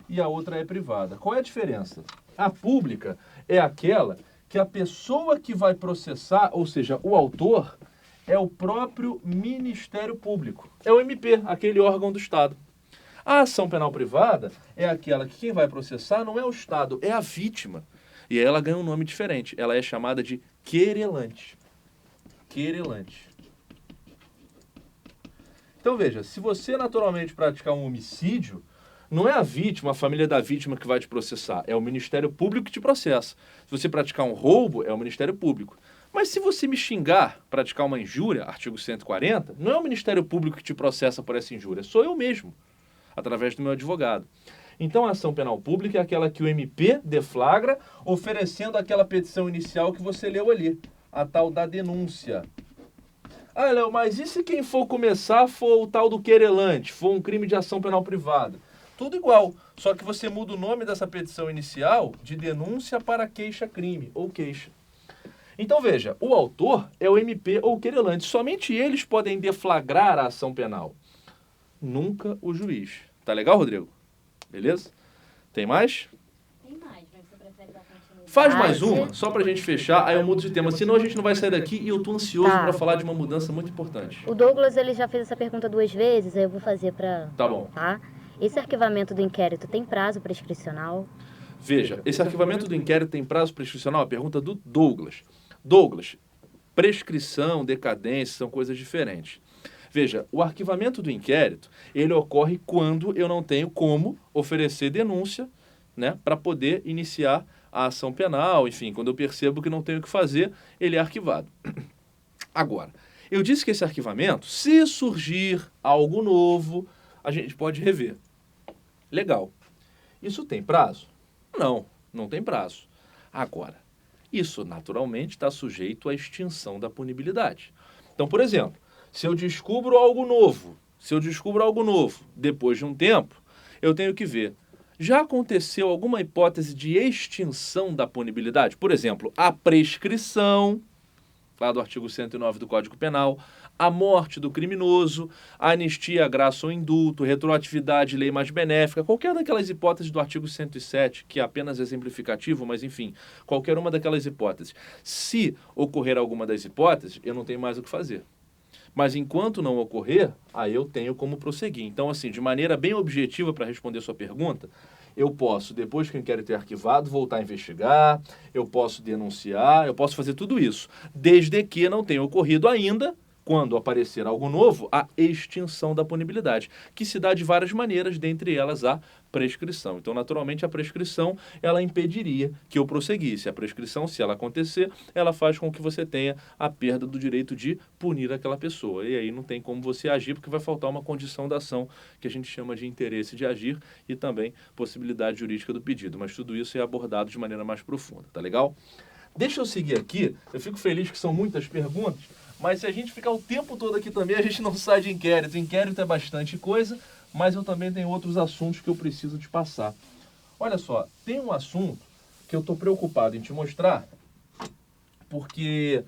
e a outra é privada. Qual é a diferença? A pública é aquela que a pessoa que vai processar, ou seja, o autor, é o próprio Ministério Público. É o MP, aquele órgão do Estado. A ação penal privada é aquela que quem vai processar não é o Estado, é a vítima. E aí ela ganha um nome diferente. Ela é chamada de querelante. Querelante. Então veja, se você naturalmente praticar um homicídio, não é a vítima, a família da vítima que vai te processar, é o Ministério Público que te processa. Se você praticar um roubo, é o Ministério Público. Mas se você me xingar, praticar uma injúria, artigo 140, não é o Ministério Público que te processa por essa injúria, sou eu mesmo, através do meu advogado. Então a ação penal pública é aquela que o MP deflagra, oferecendo aquela petição inicial que você leu ali, a tal da denúncia. Ah, Léo, mas e se quem for começar for o tal do querelante, for um crime de ação penal privada? Tudo igual, só que você muda o nome dessa petição inicial de denúncia para queixa-crime ou queixa. Então veja, o autor é o MP ou o querelante. Somente eles podem deflagrar a ação penal. Nunca o juiz. Tá legal, Rodrigo? Beleza? Tem mais? Tem mais, mas você prefere dar continuidade? Faz mais uma, só pra gente fechar, aí eu mudo de tema. Senão a gente não vai sair daqui e eu tô ansioso Tá. pra falar de uma mudança muito importante. O Douglas, ele já fez essa pergunta 2 vezes, aí eu vou fazer pra... Tá bom. Tá? Esse arquivamento do inquérito tem prazo prescricional? Veja, esse arquivamento do inquérito tem prazo prescricional? A pergunta do Douglas. Douglas, prescrição, decadência são coisas diferentes. Veja, o arquivamento do inquérito, ele ocorre quando eu não tenho como oferecer denúncia, né, para poder iniciar a ação penal, enfim, quando eu percebo que não tenho o que fazer, ele é arquivado. Agora, eu disse que esse arquivamento, se surgir algo novo, a gente pode rever. Legal. Isso tem prazo? Não, não tem prazo. Agora, isso naturalmente está sujeito à extinção da punibilidade. Então, por exemplo, se eu descubro algo novo, depois de um tempo, eu tenho que ver. Já aconteceu alguma hipótese de extinção da punibilidade? Por exemplo, a prescrição, lá do artigo 109 do Código Penal, a morte do criminoso, a anistia, a graça ou indulto, retroatividade, lei mais benéfica, qualquer daquelas hipóteses do artigo 107, que é apenas exemplificativo, mas enfim, qualquer uma daquelas hipóteses. Se ocorrer alguma das hipóteses, eu não tenho mais o que fazer. Mas enquanto não ocorrer, aí eu tenho como prosseguir. Então, assim, de maneira bem objetiva para responder sua pergunta, eu posso, depois que o inquérito é arquivado, voltar a investigar, eu posso denunciar, eu posso fazer tudo isso, desde que não tenha ocorrido ainda quando aparecer algo novo, a extinção da punibilidade, que se dá de várias maneiras, dentre elas a prescrição. Então, naturalmente, a prescrição, ela impediria que eu prosseguisse. A prescrição, se ela acontecer, ela faz com que você tenha a perda do direito de punir aquela pessoa. E aí não tem como você agir, porque vai faltar uma condição da ação, que a gente chama de interesse de agir, e também possibilidade jurídica do pedido. Mas tudo isso é abordado de maneira mais profunda, tá legal? Deixa eu seguir aqui. Eu fico feliz que são muitas perguntas, mas se a gente ficar o tempo todo aqui também, a gente não sai de inquérito. Inquérito é bastante coisa, mas eu também tenho outros assuntos que eu preciso te passar. Olha só, tem um assunto que eu estou preocupado em te mostrar, porque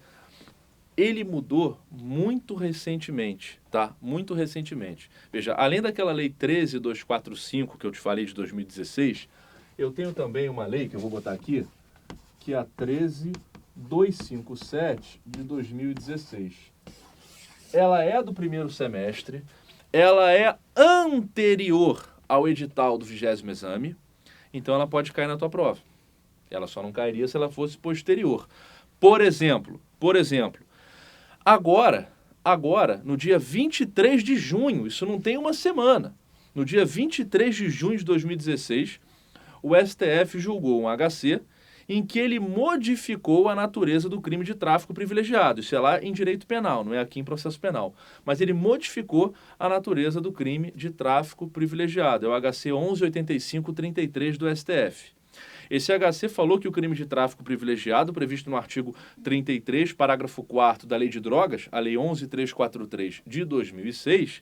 ele mudou muito recentemente, tá? Muito recentemente. Veja, além daquela lei 13.245 que eu te falei de 2016, eu tenho também uma lei, que eu vou botar aqui, que é a 13.257 de 2016. Ela é do primeiro semestre, ela é anterior ao edital do 20º exame, então ela pode cair na tua prova. Ela só não cairia se ela fosse posterior. Por exemplo, agora, no dia 23 de junho, isso não tem uma semana, no dia 23 de junho de 2016, o STF julgou um HC em que ele modificou a natureza do crime de tráfico privilegiado. Isso é lá em direito penal, não é aqui em processo penal. Mas ele modificou a natureza do crime de tráfico privilegiado. É o HC 1185-33 do STF. Esse HC falou que o crime de tráfico privilegiado, previsto no artigo 33, parágrafo 4º da Lei de Drogas, a Lei 11.343 de 2006,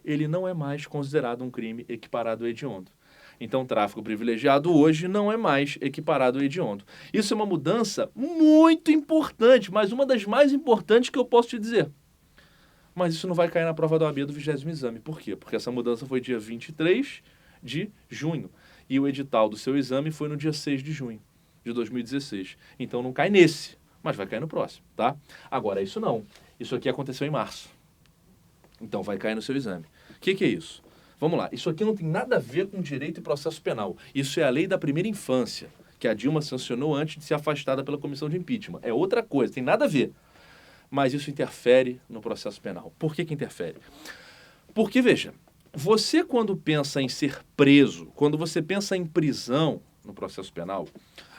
ele não é mais considerado um crime equiparado ao hediondo. Então, tráfico privilegiado hoje não é mais equiparado ao hediondo. Isso é uma mudança muito importante, mas uma das mais importantes que eu posso te dizer. Mas isso não vai cair na prova da OAB do 20º exame. Por quê? Porque essa mudança foi dia 23 de junho. E o edital do seu exame foi no dia 6 de junho de 2016. Então, não cai nesse, mas vai cair no próximo, tá? Agora, isso não. Isso aqui aconteceu em março. Então, vai cair no seu exame. O que é isso? Vamos lá, isso aqui não tem nada a ver com direito e processo penal. Isso é a lei da primeira infância, que a Dilma sancionou antes de ser afastada pela comissão de impeachment. É outra coisa, tem nada a ver. Mas isso interfere no processo penal. Por que interfere? Porque, veja, você quando pensa em ser preso, quando você pensa em prisão no processo penal,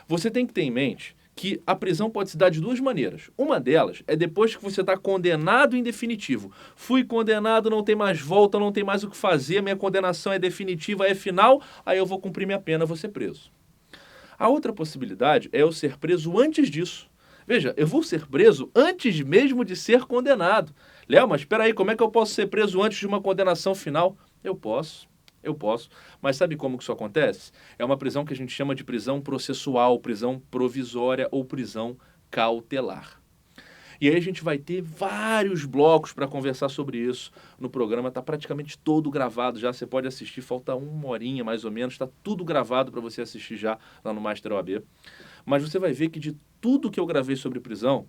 você tem que ter em mente que a prisão pode se dar de duas maneiras. Uma delas é depois que você está condenado em definitivo. Fui condenado, não tem mais volta, não tem mais o que fazer, minha condenação é definitiva, é final, aí eu vou cumprir minha pena, vou ser preso. A outra possibilidade é eu ser preso antes disso. Veja, eu vou ser preso antes mesmo de ser condenado. Léo, mas espera aí, como é que eu posso ser preso antes de uma condenação final? Eu posso. Mas sabe como que isso acontece? É uma prisão que a gente chama de prisão processual, prisão provisória ou prisão cautelar. E aí a gente vai ter vários blocos para conversar sobre isso no programa. Está praticamente todo gravado já, você pode assistir, falta uma horinha mais ou menos, está tudo gravado para você assistir já lá no Master OAB. Mas você vai ver que de tudo que eu gravei sobre prisão,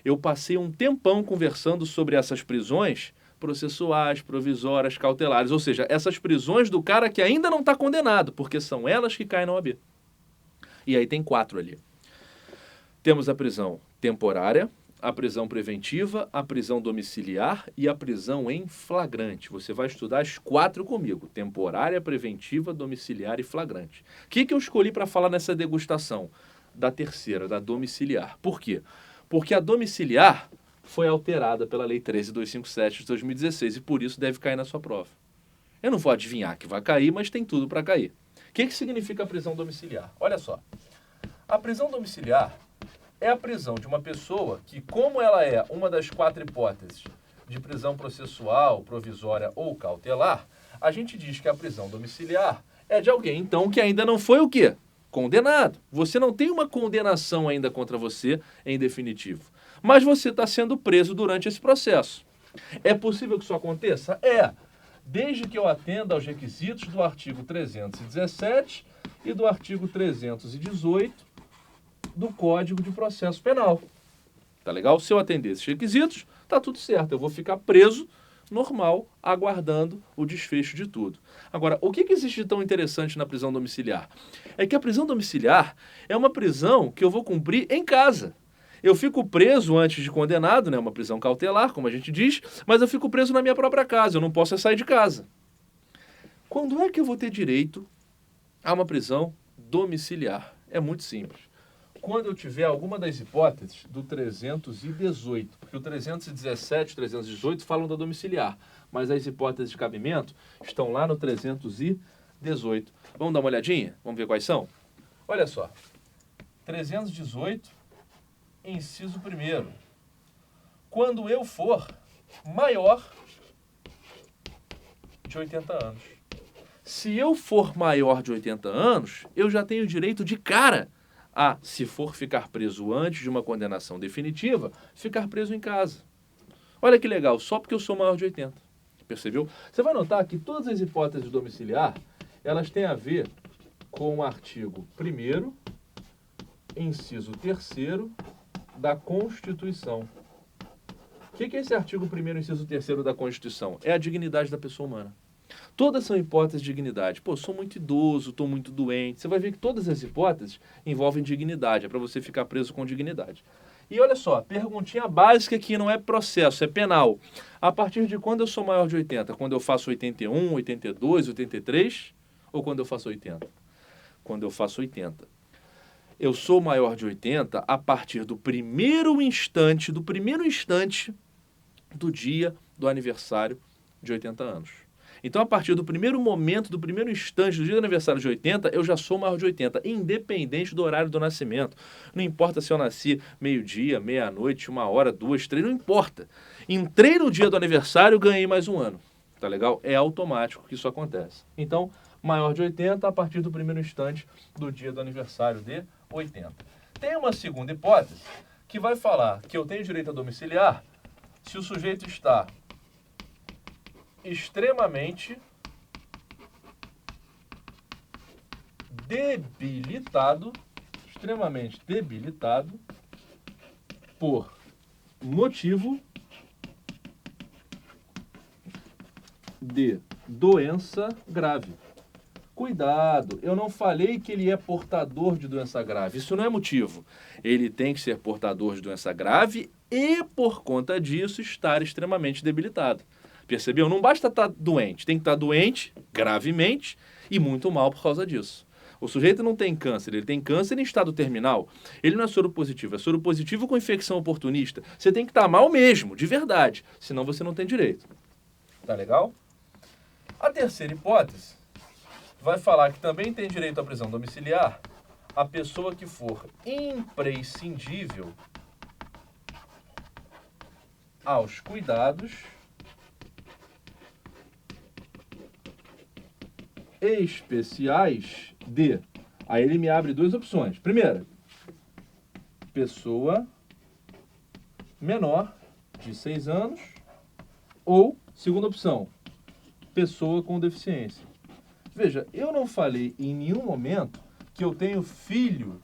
eu passei um tempão conversando sobre essas prisões processuais, provisórias, cautelares, ou seja, essas prisões do cara que ainda não está condenado, porque são elas que caem na OAB. E aí tem 4 ali. Temos a prisão temporária, a prisão preventiva, a prisão domiciliar e a prisão em flagrante. Você vai estudar as 4 comigo, temporária, preventiva, domiciliar e flagrante. O que eu escolhi para falar nessa degustação? Da terceira, da domiciliar. Por quê? Porque a domiciliar foi alterada pela Lei 13.257 de 2016 e por isso deve cair na sua prova. Eu não vou adivinhar que vai cair, mas tem tudo para cair. O que significa a prisão domiciliar? Olha só, a prisão domiciliar é a prisão de uma pessoa que, como ela é uma das 4 hipóteses de prisão processual, provisória ou cautelar, a gente diz que a prisão domiciliar é de alguém, então, que ainda não foi o quê? Condenado. Você não tem uma condenação ainda contra você em definitivo. Mas você está sendo preso durante esse processo. É possível que isso aconteça? É, desde que eu atenda aos requisitos do artigo 317 e do artigo 318 do Código de Processo Penal. Tá legal? Se eu atender esses requisitos, tá tudo certo. Eu vou ficar preso, normal, aguardando o desfecho de tudo. Agora, o que existe de tão interessante na prisão domiciliar? É que a prisão domiciliar é uma prisão que eu vou cumprir em casa. Eu fico preso antes de condenado, né? Uma prisão cautelar, como a gente diz, mas eu fico preso na minha própria casa, eu não posso sair de casa. Quando é que eu vou ter direito a uma prisão domiciliar? É muito simples. Quando eu tiver alguma das hipóteses do 318, porque o 317 e o 318 falam da domiciliar, mas as hipóteses de cabimento estão lá no 318. Vamos dar uma olhadinha? Vamos ver quais são? Olha só. 318, inciso 1º. Quando eu for maior de 80 anos. Se eu for maior de 80 anos, eu já tenho direito de cara a, se for ficar preso antes de uma condenação definitiva, ficar preso em casa. Olha que legal, só porque eu sou maior de 80. Percebeu? Você vai notar que todas as hipóteses domiciliar, elas têm a ver com o artigo 1º, inciso 3º da Constituição. O que é esse artigo 1º, inciso 3º da Constituição? É a dignidade da pessoa humana. Todas são hipóteses de dignidade. Pô, sou muito idoso, estou muito doente. Você vai ver que todas as hipóteses envolvem dignidade. É para você ficar preso com dignidade. E olha só, perguntinha básica que não é processo, é penal. A partir de quando eu sou maior de 80? Quando eu faço 81, 82, 83? Ou quando eu faço 80? Quando eu faço 80. Eu sou maior de 80 a partir do primeiro instante do dia do aniversário de 80 anos. Então, a partir do primeiro momento, do primeiro instante do dia do aniversário de 80, eu já sou maior de 80, independente do horário do nascimento. Não importa se eu nasci meio-dia, meia-noite, 1h, 2, 3, não importa. Entrei no dia do aniversário, ganhei mais um ano. Tá legal? É automático que isso acontece. Então, maior de 80 a partir do primeiro instante do dia do aniversário de 80. Tem uma segunda hipótese que vai falar que eu tenho direito a domiciliar se o sujeito está extremamente debilitado por motivo de doença grave. Cuidado, eu não falei que ele é portador de doença grave. Isso não é motivo. Ele tem que ser portador de doença grave e, por conta disso, estar extremamente debilitado. Percebeu? Não basta estar doente. Tem que estar doente, gravemente, e muito mal por causa disso. O sujeito não tem câncer, ele tem câncer em estado terminal. Ele não é soro positivo, é soro positivo com infecção oportunista. Você tem que estar mal mesmo, de verdade. Senão você não tem direito. Tá legal? A terceira hipótese vai falar que também tem direito à prisão domiciliar a pessoa que for imprescindível aos cuidados especiais de... Aí ele me abre duas opções. Primeira, pessoa menor de 6 anos ou, segunda opção, pessoa com deficiência. Veja, eu não falei em nenhum momento que eu tenho filho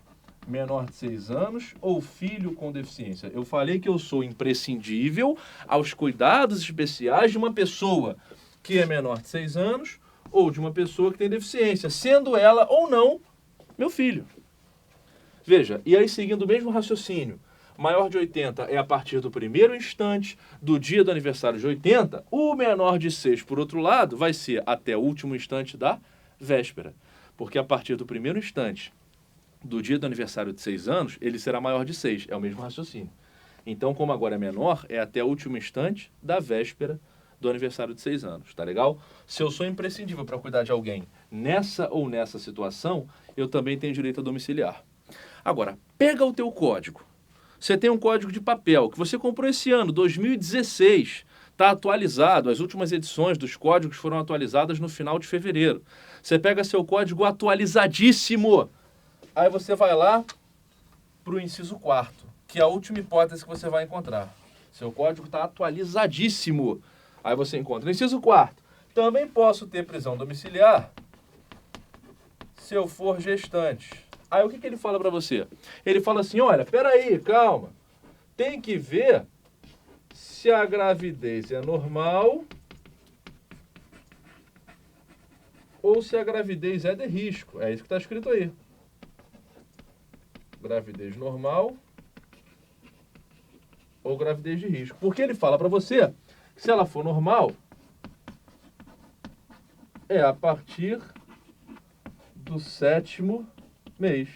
menor de 6 anos ou filho com deficiência. Eu falei que eu sou imprescindível aos cuidados especiais de uma pessoa que é menor de 6 anos ou de uma pessoa que tem deficiência, sendo ela ou não meu filho. Veja, e aí seguindo o mesmo raciocínio, maior de 80 é a partir do primeiro instante do dia do aniversário de 80, o menor de 6, por outro lado, vai ser até o último instante da véspera. Porque a partir do primeiro instante do dia do aniversário de 6 anos, ele será maior de 6. É o mesmo raciocínio. Então, como agora é menor, é até o último instante da véspera do aniversário de 6 anos. Tá legal? Se eu sou imprescindível para cuidar de alguém nessa ou nessa situação, eu também tenho direito a domiciliar. Agora, pega o teu código. Você tem um código de papel que você comprou esse ano, 2016. Está atualizado. As últimas edições dos códigos foram atualizadas no final de fevereiro. Você pega seu código atualizadíssimo. Aí você vai lá para o inciso 4º, que é a última hipótese que você vai encontrar. Seu código está atualizadíssimo. Aí você encontra. Inciso 4º. Também posso ter prisão domiciliar se eu for gestante. Aí o que ele fala para você? Ele fala assim, olha, peraí, calma. Tem que ver se a gravidez é normal ou se a gravidez é de risco. É isso que está escrito aí. Gravidez normal ou gravidez de risco. Porque ele fala para você que se ela for normal, é a partir do 7º mês.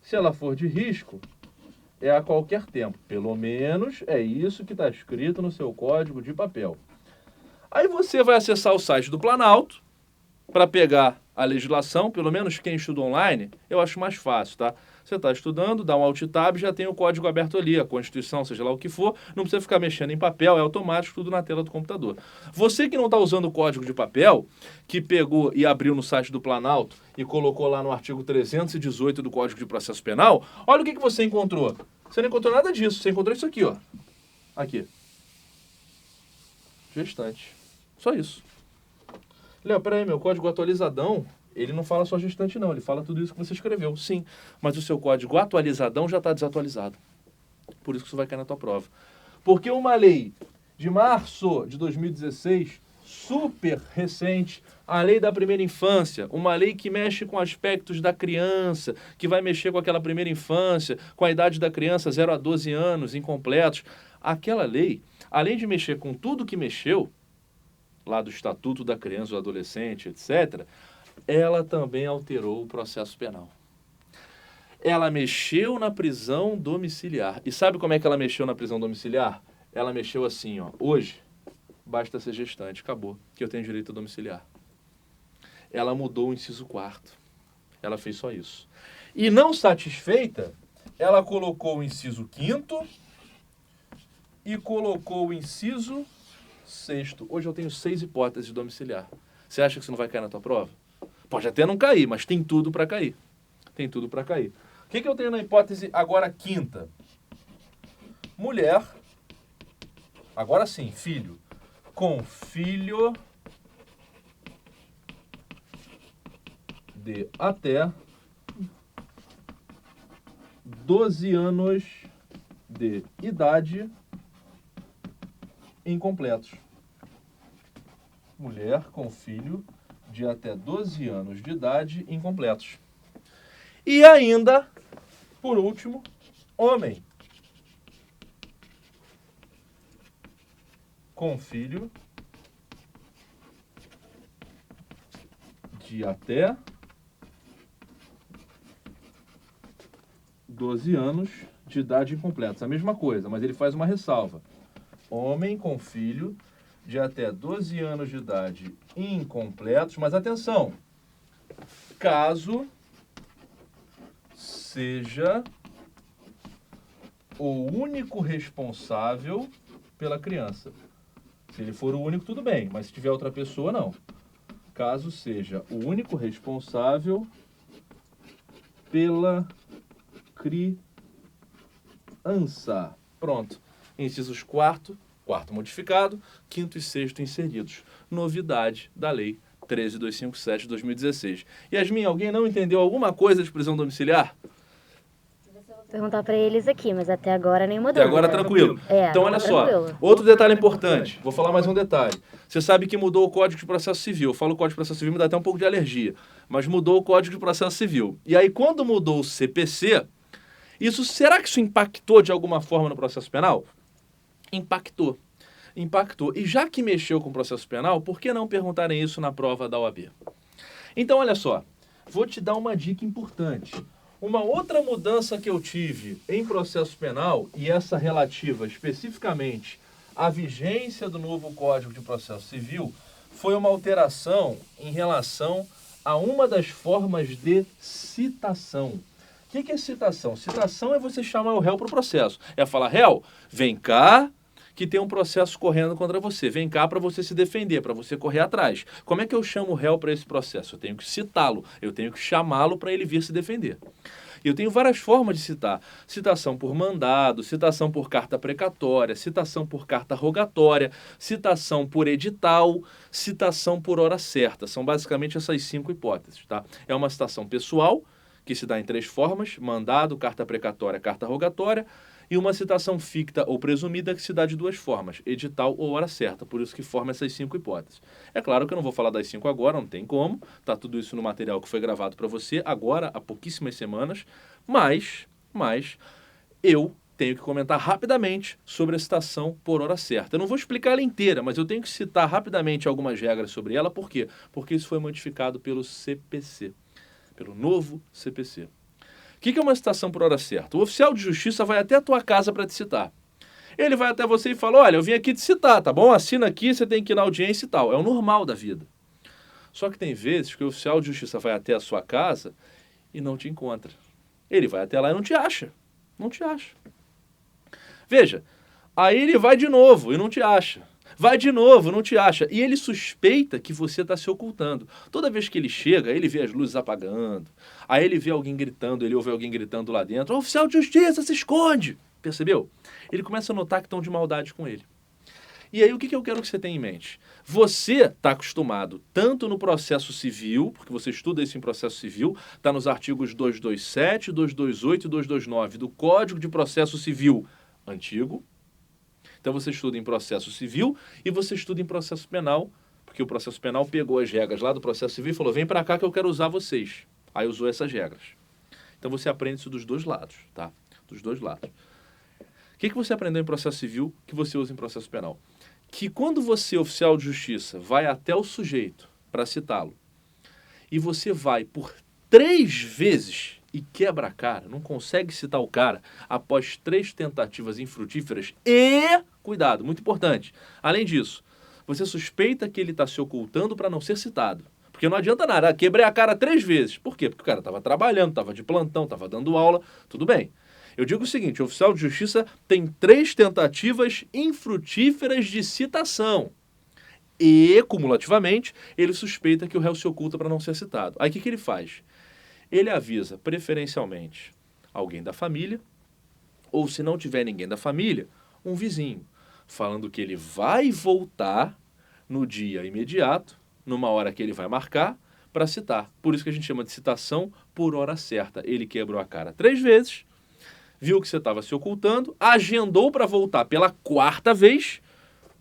Se ela for de risco, é a qualquer tempo. Pelo menos é isso que está escrito no seu código de papel. Aí você vai acessar o site do Planalto para pegar a legislação, pelo menos quem estuda online, eu acho mais fácil, tá? Você está estudando, dá um Alt Tab, já tem o código aberto ali, a Constituição, seja lá o que for, não precisa ficar mexendo em papel, é automático, tudo na tela do computador. Você que não está usando o código de papel, que pegou e abriu no site do Planalto e colocou lá no artigo 318 do Código de Processo Penal, olha o que você encontrou. Você não encontrou nada disso, você encontrou isso aqui, ó. Aqui. Gestante. Só isso. Léo, peraí, meu código atualizadão, ele não fala só gestante não, ele fala tudo isso que você escreveu, sim. Mas o seu código atualizadão já está desatualizado. Por isso que isso vai cair na tua prova. Porque uma lei de março de 2016, super recente, a lei da primeira infância, uma lei que mexe com aspectos da criança, que vai mexer com aquela primeira infância, com a idade da criança 0 a 12 anos, incompletos. Aquela lei, além de mexer com tudo que mexeu, lá do Estatuto da Criança e do Adolescente, etc., ela também alterou o processo penal. Ela mexeu na prisão domiciliar. E sabe como é que ela mexeu na prisão domiciliar? Ela mexeu assim, ó. Hoje, basta ser gestante, acabou, que eu tenho direito a domiciliar. Ela mudou o inciso 4º. Ela fez só isso. E não satisfeita, ela colocou o inciso 5º e colocou o inciso 6º. Hoje eu tenho 6 hipóteses de domiciliar. Você acha que isso não vai cair na tua prova? Pode até não cair, mas tem tudo para cair. Tem tudo para cair. O que eu tenho na hipótese agora 5ª? Mulher, agora sim, filho, com filho de até 12 anos de idade incompletos. Mulher com filho de até 12 anos de idade incompletos. E ainda, por último, homem com filho de até 12 anos de idade incompletos. A mesma coisa, mas ele faz uma ressalva. Homem com filho de até 12 anos de idade incompletos, mas atenção, caso seja o único responsável pela criança. Se ele for o único, tudo bem, mas se tiver outra pessoa, não. Caso seja o único responsável pela criança. Pronto. Incisos 4º modificado, 5º e 6º inseridos. Novidade da lei 13.257 de 2016. Yasmin, alguém não entendeu alguma coisa de prisão domiciliar? Vou perguntar para eles aqui, mas até agora nenhuma Até dúvida. agora tranquilo. Então olha só, outro detalhe importante, vou falar mais um detalhe. Você sabe que mudou o Código de Processo Civil. Eu falo Código de Processo Civil, me dá até um pouco de alergia, mas mudou o Código de Processo Civil. E aí quando mudou o CPC, será que isso impactou de alguma forma no processo penal? Impactou. E já que mexeu com o processo penal, por que não perguntarem isso na prova da OAB? Então, olha só, vou te dar uma dica importante. Uma outra mudança que eu tive em processo penal, e essa relativa especificamente à vigência do novo Código de Processo Civil, foi uma alteração em relação a uma das formas de citação. O que é citação? Citação é você chamar o réu para o processo. É falar, réu, vem cá, que tem um processo correndo contra você. Vem cá para você se defender, para você correr atrás. Como é que eu chamo o réu para esse processo? Eu tenho que citá-lo, eu tenho que chamá-lo para ele vir se defender. E eu tenho várias formas de citar. Citação por mandado, citação por carta precatória, citação por carta rogatória, citação por edital, citação por hora certa. São basicamente essas 5 hipóteses, tá? É uma citação pessoal, que se dá em 3 formas, mandado, carta precatória, carta rogatória, e uma citação ficta ou presumida que se dá de 2 formas, edital ou hora certa, por isso que forma essas 5 hipóteses. É claro que eu não vou falar das 5 agora, não tem como, tá tudo isso no material que foi gravado para você agora, há pouquíssimas semanas, mas eu tenho que comentar rapidamente sobre a citação por hora certa. Eu não vou explicar ela inteira, mas eu tenho que citar rapidamente algumas regras sobre ela. Por quê? Porque isso foi modificado pelo CPC, pelo novo CPC. O que é uma citação por hora certa? O oficial de justiça vai até a tua casa para te citar. Ele vai até você e fala, olha, eu vim aqui te citar, tá bom? Assina aqui, você tem que ir na audiência e tal. É o normal da vida. Só que tem vezes que o oficial de justiça vai até a sua casa e não te encontra. Ele vai até lá e não te acha. Não te acha. Veja, aí ele vai de novo e não te acha. Vai de novo, não te acha. E ele suspeita que você está se ocultando. Toda vez que ele chega, ele vê as luzes apagando. Aí ele vê alguém gritando, ele ouve alguém gritando lá dentro. Oficial de justiça, se esconde! Percebeu? Ele começa a notar que estão de maldade com ele. E aí o que eu quero que você tenha em mente? Você está acostumado tanto no processo civil, porque você estuda isso em processo civil, está nos artigos 227, 228 e 229 do Código de Processo Civil antigo. Então você estuda em processo civil e você estuda em processo penal, porque o processo penal pegou as regras lá do processo civil e falou, vem para cá que eu quero usar vocês. Aí usou essas regras. Então você aprende isso dos dois lados, tá? Dos dois lados. O que você aprendeu em processo civil que você usa em processo penal? Que quando você, oficial de justiça, vai até o sujeito para citá-lo e você vai por 3 vezes e quebra a cara, não consegue citar o cara após 3 tentativas infrutíferas e, cuidado, muito importante, além disso, você suspeita que ele está se ocultando para não ser citado. Porque não adianta nada, quebrei a cara 3 vezes. Por quê? Porque o cara estava trabalhando, estava de plantão, estava dando aula, tudo bem. Eu digo o seguinte, o oficial de justiça tem 3 tentativas infrutíferas de citação. E, cumulativamente, ele suspeita que o réu se oculta para não ser citado. Aí o que ele faz? Ele avisa, preferencialmente, alguém da família, ou se não tiver ninguém da família, um vizinho, falando que ele vai voltar no dia imediato, numa hora que ele vai marcar, para citar. Por isso que a gente chama de citação por hora certa. Ele quebrou a cara 3 vezes, viu que você estava se ocultando, agendou para voltar pela 4ª vez,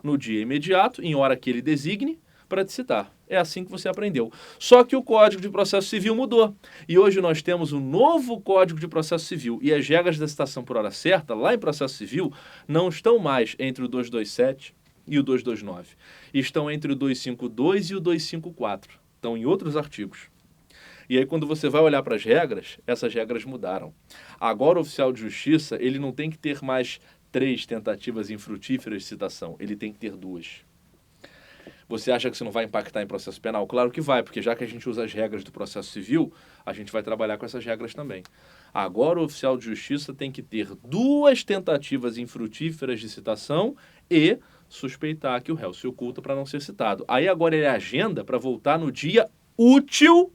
no dia imediato, em hora que ele designe, para te citar. É assim que você aprendeu. Só que o Código de Processo Civil mudou. E hoje nós temos um novo Código de Processo Civil. E as regras da citação por hora certa, lá em Processo Civil, não estão mais entre o 227 e o 229. Estão entre o 252 e o 254. Estão em outros artigos. E aí, quando você vai olhar para as regras, essas regras mudaram. Agora, o oficial de justiça, ele não tem que ter mais 3 tentativas infrutíferas de citação. Ele tem que ter 2. Você acha que isso não vai impactar em processo penal? Claro que vai, porque já que a gente usa as regras do processo civil, a gente vai trabalhar com essas regras também. Agora, o oficial de justiça tem que ter 2 tentativas infrutíferas de citação e suspeitar que o réu se oculta para não ser citado. Aí, agora, ele agenda para voltar no dia útil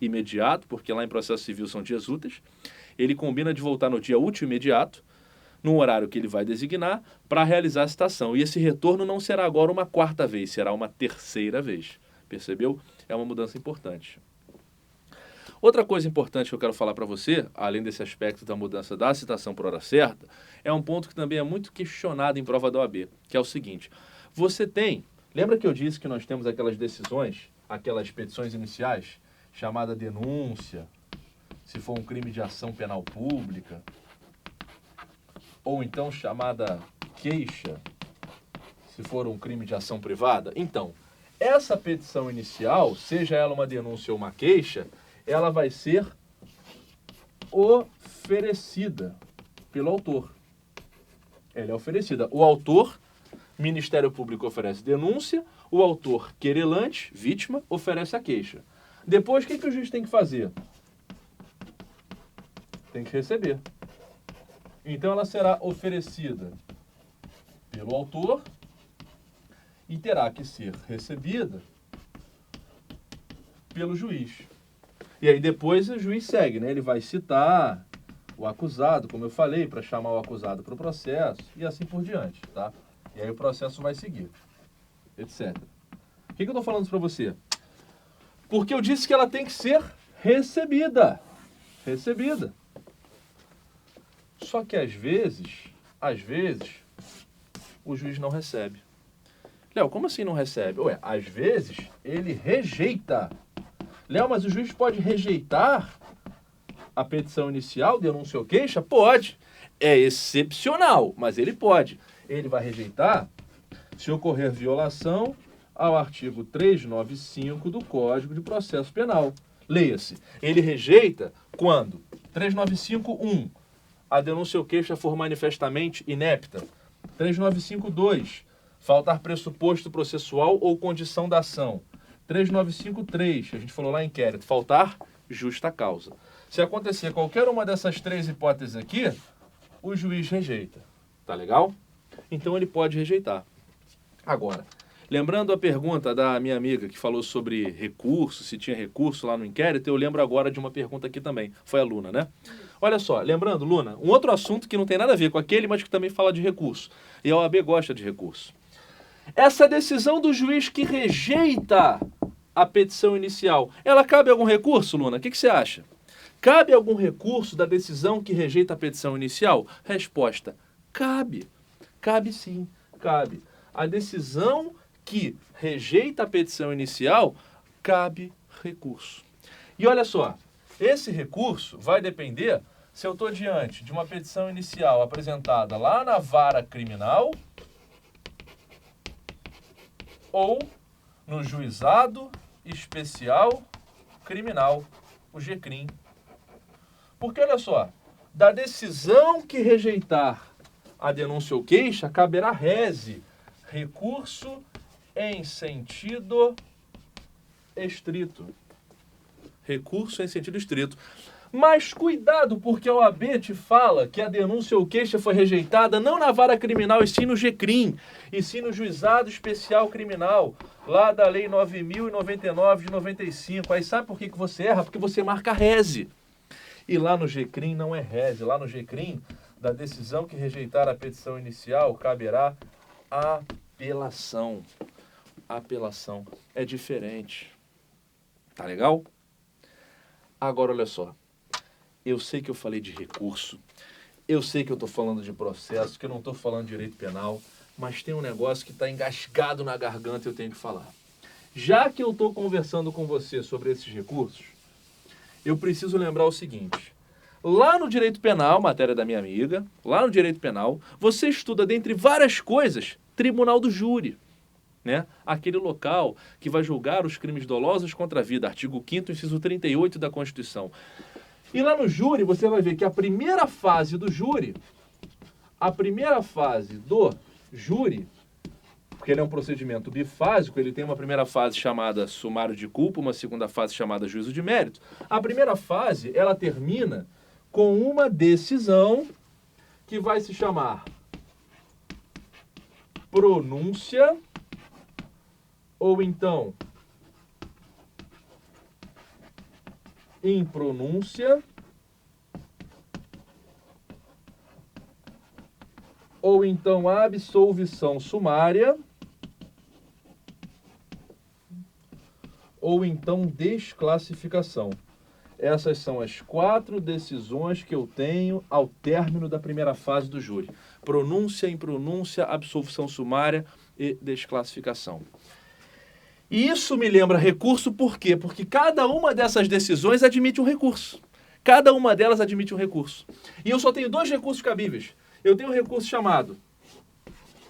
imediato, porque lá em processo civil são dias úteis, ele combina de voltar no dia útil imediato, no horário que ele vai designar, para realizar a citação. E esse retorno não será agora uma 4ª vez, será uma 3ª vez. Percebeu? É uma mudança importante. Outra coisa importante que eu quero falar para você, além desse aspecto da mudança da citação por hora certa, é um ponto que também é muito questionado em prova da OAB, que é o seguinte, você tem, lembra que eu disse que nós temos aquelas decisões, aquelas petições iniciais, chamada denúncia, se for um crime de ação penal pública, ou então chamada queixa, se for um crime de ação privada? Então, essa petição inicial, seja ela uma denúncia ou uma queixa, ela vai ser oferecida pelo autor. Ela é oferecida. O autor, Ministério Público oferece denúncia, o autor, querelante, vítima, oferece a queixa. Depois, o que o juiz tem que fazer? Tem que receber. Então, ela será oferecida pelo autor e terá que ser recebida pelo juiz. E aí, depois, o juiz segue, né? Ele vai citar o acusado, como eu falei, para chamar o acusado para o processo e assim por diante, tá? E aí, o processo vai seguir, etc. O que eu estou falando isso para você? Porque eu disse que ela tem que ser recebida. Recebida. Só que às vezes, o juiz não recebe. Léo, como assim não recebe? Ué, às vezes ele rejeita. Léo, mas o juiz pode rejeitar a petição inicial, denúncia ou queixa? Pode. É excepcional, mas ele pode. Ele vai rejeitar se ocorrer violação ao artigo 395 do Código de Processo Penal. Leia-se. Ele rejeita quando? 395.1. A denúncia ou queixa for manifestamente inepta. 395.2. Faltar pressuposto processual ou condição da ação. 395.3. A gente falou lá em inquérito. Faltar justa causa. Se acontecer qualquer uma dessas três hipóteses aqui, o juiz rejeita. Tá legal? Então ele pode rejeitar. Agora, lembrando a pergunta da minha amiga que falou sobre recurso, se tinha recurso lá no inquérito, eu lembro agora de uma pergunta aqui também. Foi a Luna, né? Olha só, lembrando, Luna, um outro assunto que não tem nada a ver com aquele, mas que também fala de recurso. E a OAB gosta de recurso. Essa decisão do juiz que rejeita a petição inicial, ela cabe algum recurso, Luna? O que você acha? Cabe algum recurso da decisão que rejeita a petição inicial? Resposta, cabe. Cabe sim, cabe. A decisão que rejeita a petição inicial, cabe recurso. E olha só, esse recurso vai depender se eu estou diante de uma petição inicial apresentada lá na vara criminal ou no juizado especial criminal, o GCRIM. Porque olha só, da decisão que rejeitar a denúncia ou queixa, caberá rese, recurso em sentido estrito. Recurso em sentido estrito. Mas cuidado, porque a OAB te fala que a denúncia ou queixa foi rejeitada não na vara criminal, e sim no GCRIM, e sim no Juizado Especial Criminal, lá da Lei 9.099 de 95. Aí sabe por que você erra? Porque você marca rese. E lá no GCRIM não é rese. Lá no GCRIM, da decisão que rejeitar a petição inicial, caberá apelação. Apelação. É diferente. Tá legal? Agora, olha só. Eu sei que eu falei de recurso. Eu sei que eu estou falando de processo, que eu não estou falando de direito penal. Mas tem um negócio que está engasgado na garganta e eu tenho que falar. Já que eu estou conversando com você sobre esses recursos, eu preciso lembrar o seguinte. Lá no direito penal, matéria da minha amiga, lá no direito penal, você estuda, dentre várias coisas, tribunal do júri. Né? Aquele local que vai julgar os crimes dolosos contra a vida, artigo 5º, inciso 38 da Constituição. E lá no júri você vai ver que a primeira fase do júri, porque ele é um procedimento bifásico, ele tem uma primeira fase chamada sumário de culpa, uma segunda fase chamada juízo de mérito. A primeira fase, ela termina com uma decisão que vai se chamar pronúncia ou então impronúncia ou então absolvição sumária ou então desclassificação. Essas são as 4 decisões que eu tenho ao término da primeira fase do júri. Pronúncia, impronúncia, absolvição sumária e desclassificação. E isso me lembra recurso por quê? Porque cada uma dessas decisões admite um recurso. Cada uma delas admite um recurso. E eu só tenho 2 recursos cabíveis. Eu tenho um recurso chamado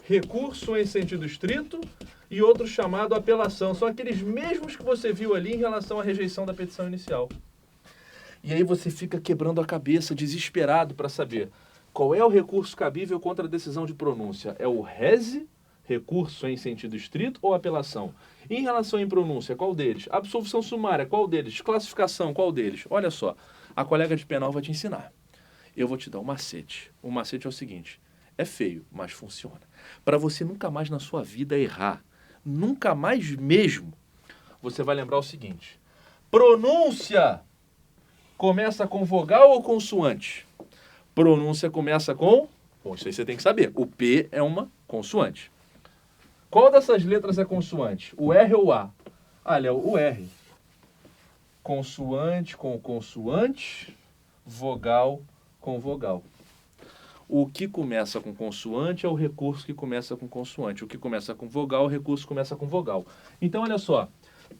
recurso em sentido estrito e outro chamado apelação. São aqueles mesmos que você viu ali em relação à rejeição da petição inicial. E aí você fica quebrando a cabeça, desesperado para saber qual é o recurso cabível contra a decisão de pronúncia. É o rese, recurso em sentido estrito, ou apelação? Em relação à impronúncia, qual deles? Absolvição sumária, qual deles? Classificação, qual deles? Olha só, a colega de penal vai te ensinar. Eu vou te dar um macete. O macete é o seguinte, é feio, mas funciona. Para você nunca mais na sua vida errar, nunca mais mesmo, você vai lembrar o seguinte. Pronúncia começa com vogal ou consoante? Pronúncia começa com... Bom, isso aí você tem que saber. O P é uma consoante. Qual dessas letras é consoante? O R ou o A? Olha, o R. Consoante com consoante, vogal com vogal. O que começa com consoante é o recurso que começa com consoante. O que começa com vogal, o recurso começa com vogal. Então, olha só.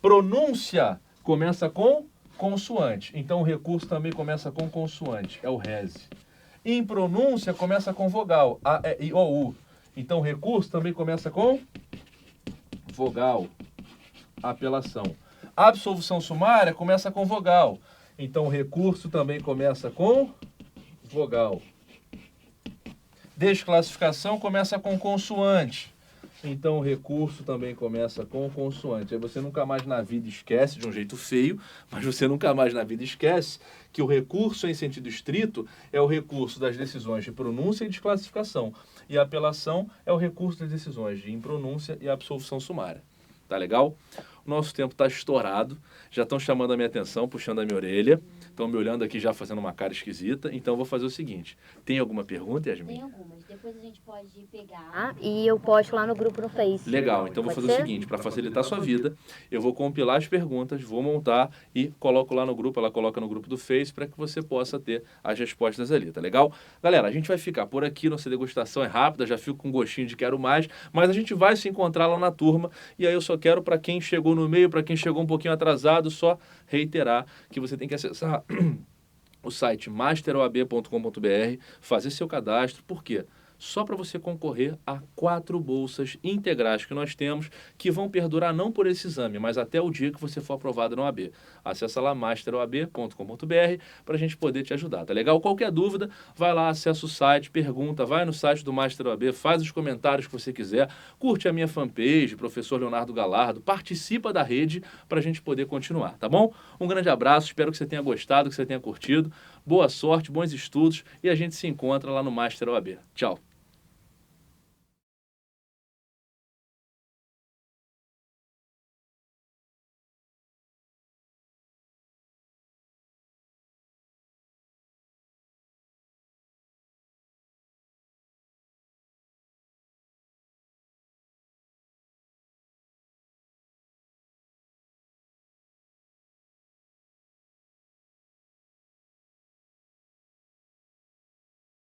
Pronúncia começa com consoante. Então, o recurso também começa com consoante. É o rese. Em pronúncia, começa com vogal. A, E, I, O, U. Então, recurso também começa com vogal. Apelação. Absolvição sumária começa com vogal. Então, recurso também começa com vogal. Desclassificação começa com consoante. Então, o recurso também começa com consoante. Aí você nunca mais na vida esquece, de um jeito feio, mas você nunca mais na vida esquece que o recurso em sentido estrito é o recurso das decisões de pronúncia e desclassificação. E a apelação é o recurso das decisões de impronúncia e absolvição sumária. Tá legal? O nosso tempo está estourado. Já estão chamando a minha atenção, puxando a minha orelha. Estão me olhando aqui já fazendo uma cara esquisita. Então, eu vou fazer o seguinte. Tem alguma pergunta, Yasmin? Tem algumas. Depois a gente pode pegar. E eu posto lá no grupo no Face. Legal, então eu vou Pode fazer o ser? seguinte, para facilitar a sua vida, eu vou compilar as perguntas, vou montar e coloco lá no grupo, ela coloca no grupo do Face para que você possa ter as respostas ali, tá legal? Galera, a gente vai ficar por aqui, nossa degustação é rápida, já fico com gostinho de quero mais, mas a gente vai se encontrar lá na turma e aí eu só quero para quem chegou no meio, para quem chegou um pouquinho atrasado, só reiterar que você tem que acessar o site masteroab.com.br, fazer seu cadastro, por quê? Só para você concorrer a 4 bolsas integrais que nós temos, que vão perdurar não por esse exame, mas até o dia que você for aprovado na OAB. Acessa lá masteroab.com.br para a gente poder te ajudar, tá legal? Qualquer dúvida, vai lá, acessa o site, pergunta, vai no site do Master OAB, faz os comentários que você quiser, curte a minha fanpage, Professor Leonardo Galardo, participa da rede para a gente poder continuar, tá bom? Um grande abraço, espero que você tenha gostado, que você tenha curtido. Boa sorte, bons estudos e a gente se encontra lá no Master OAB. Tchau!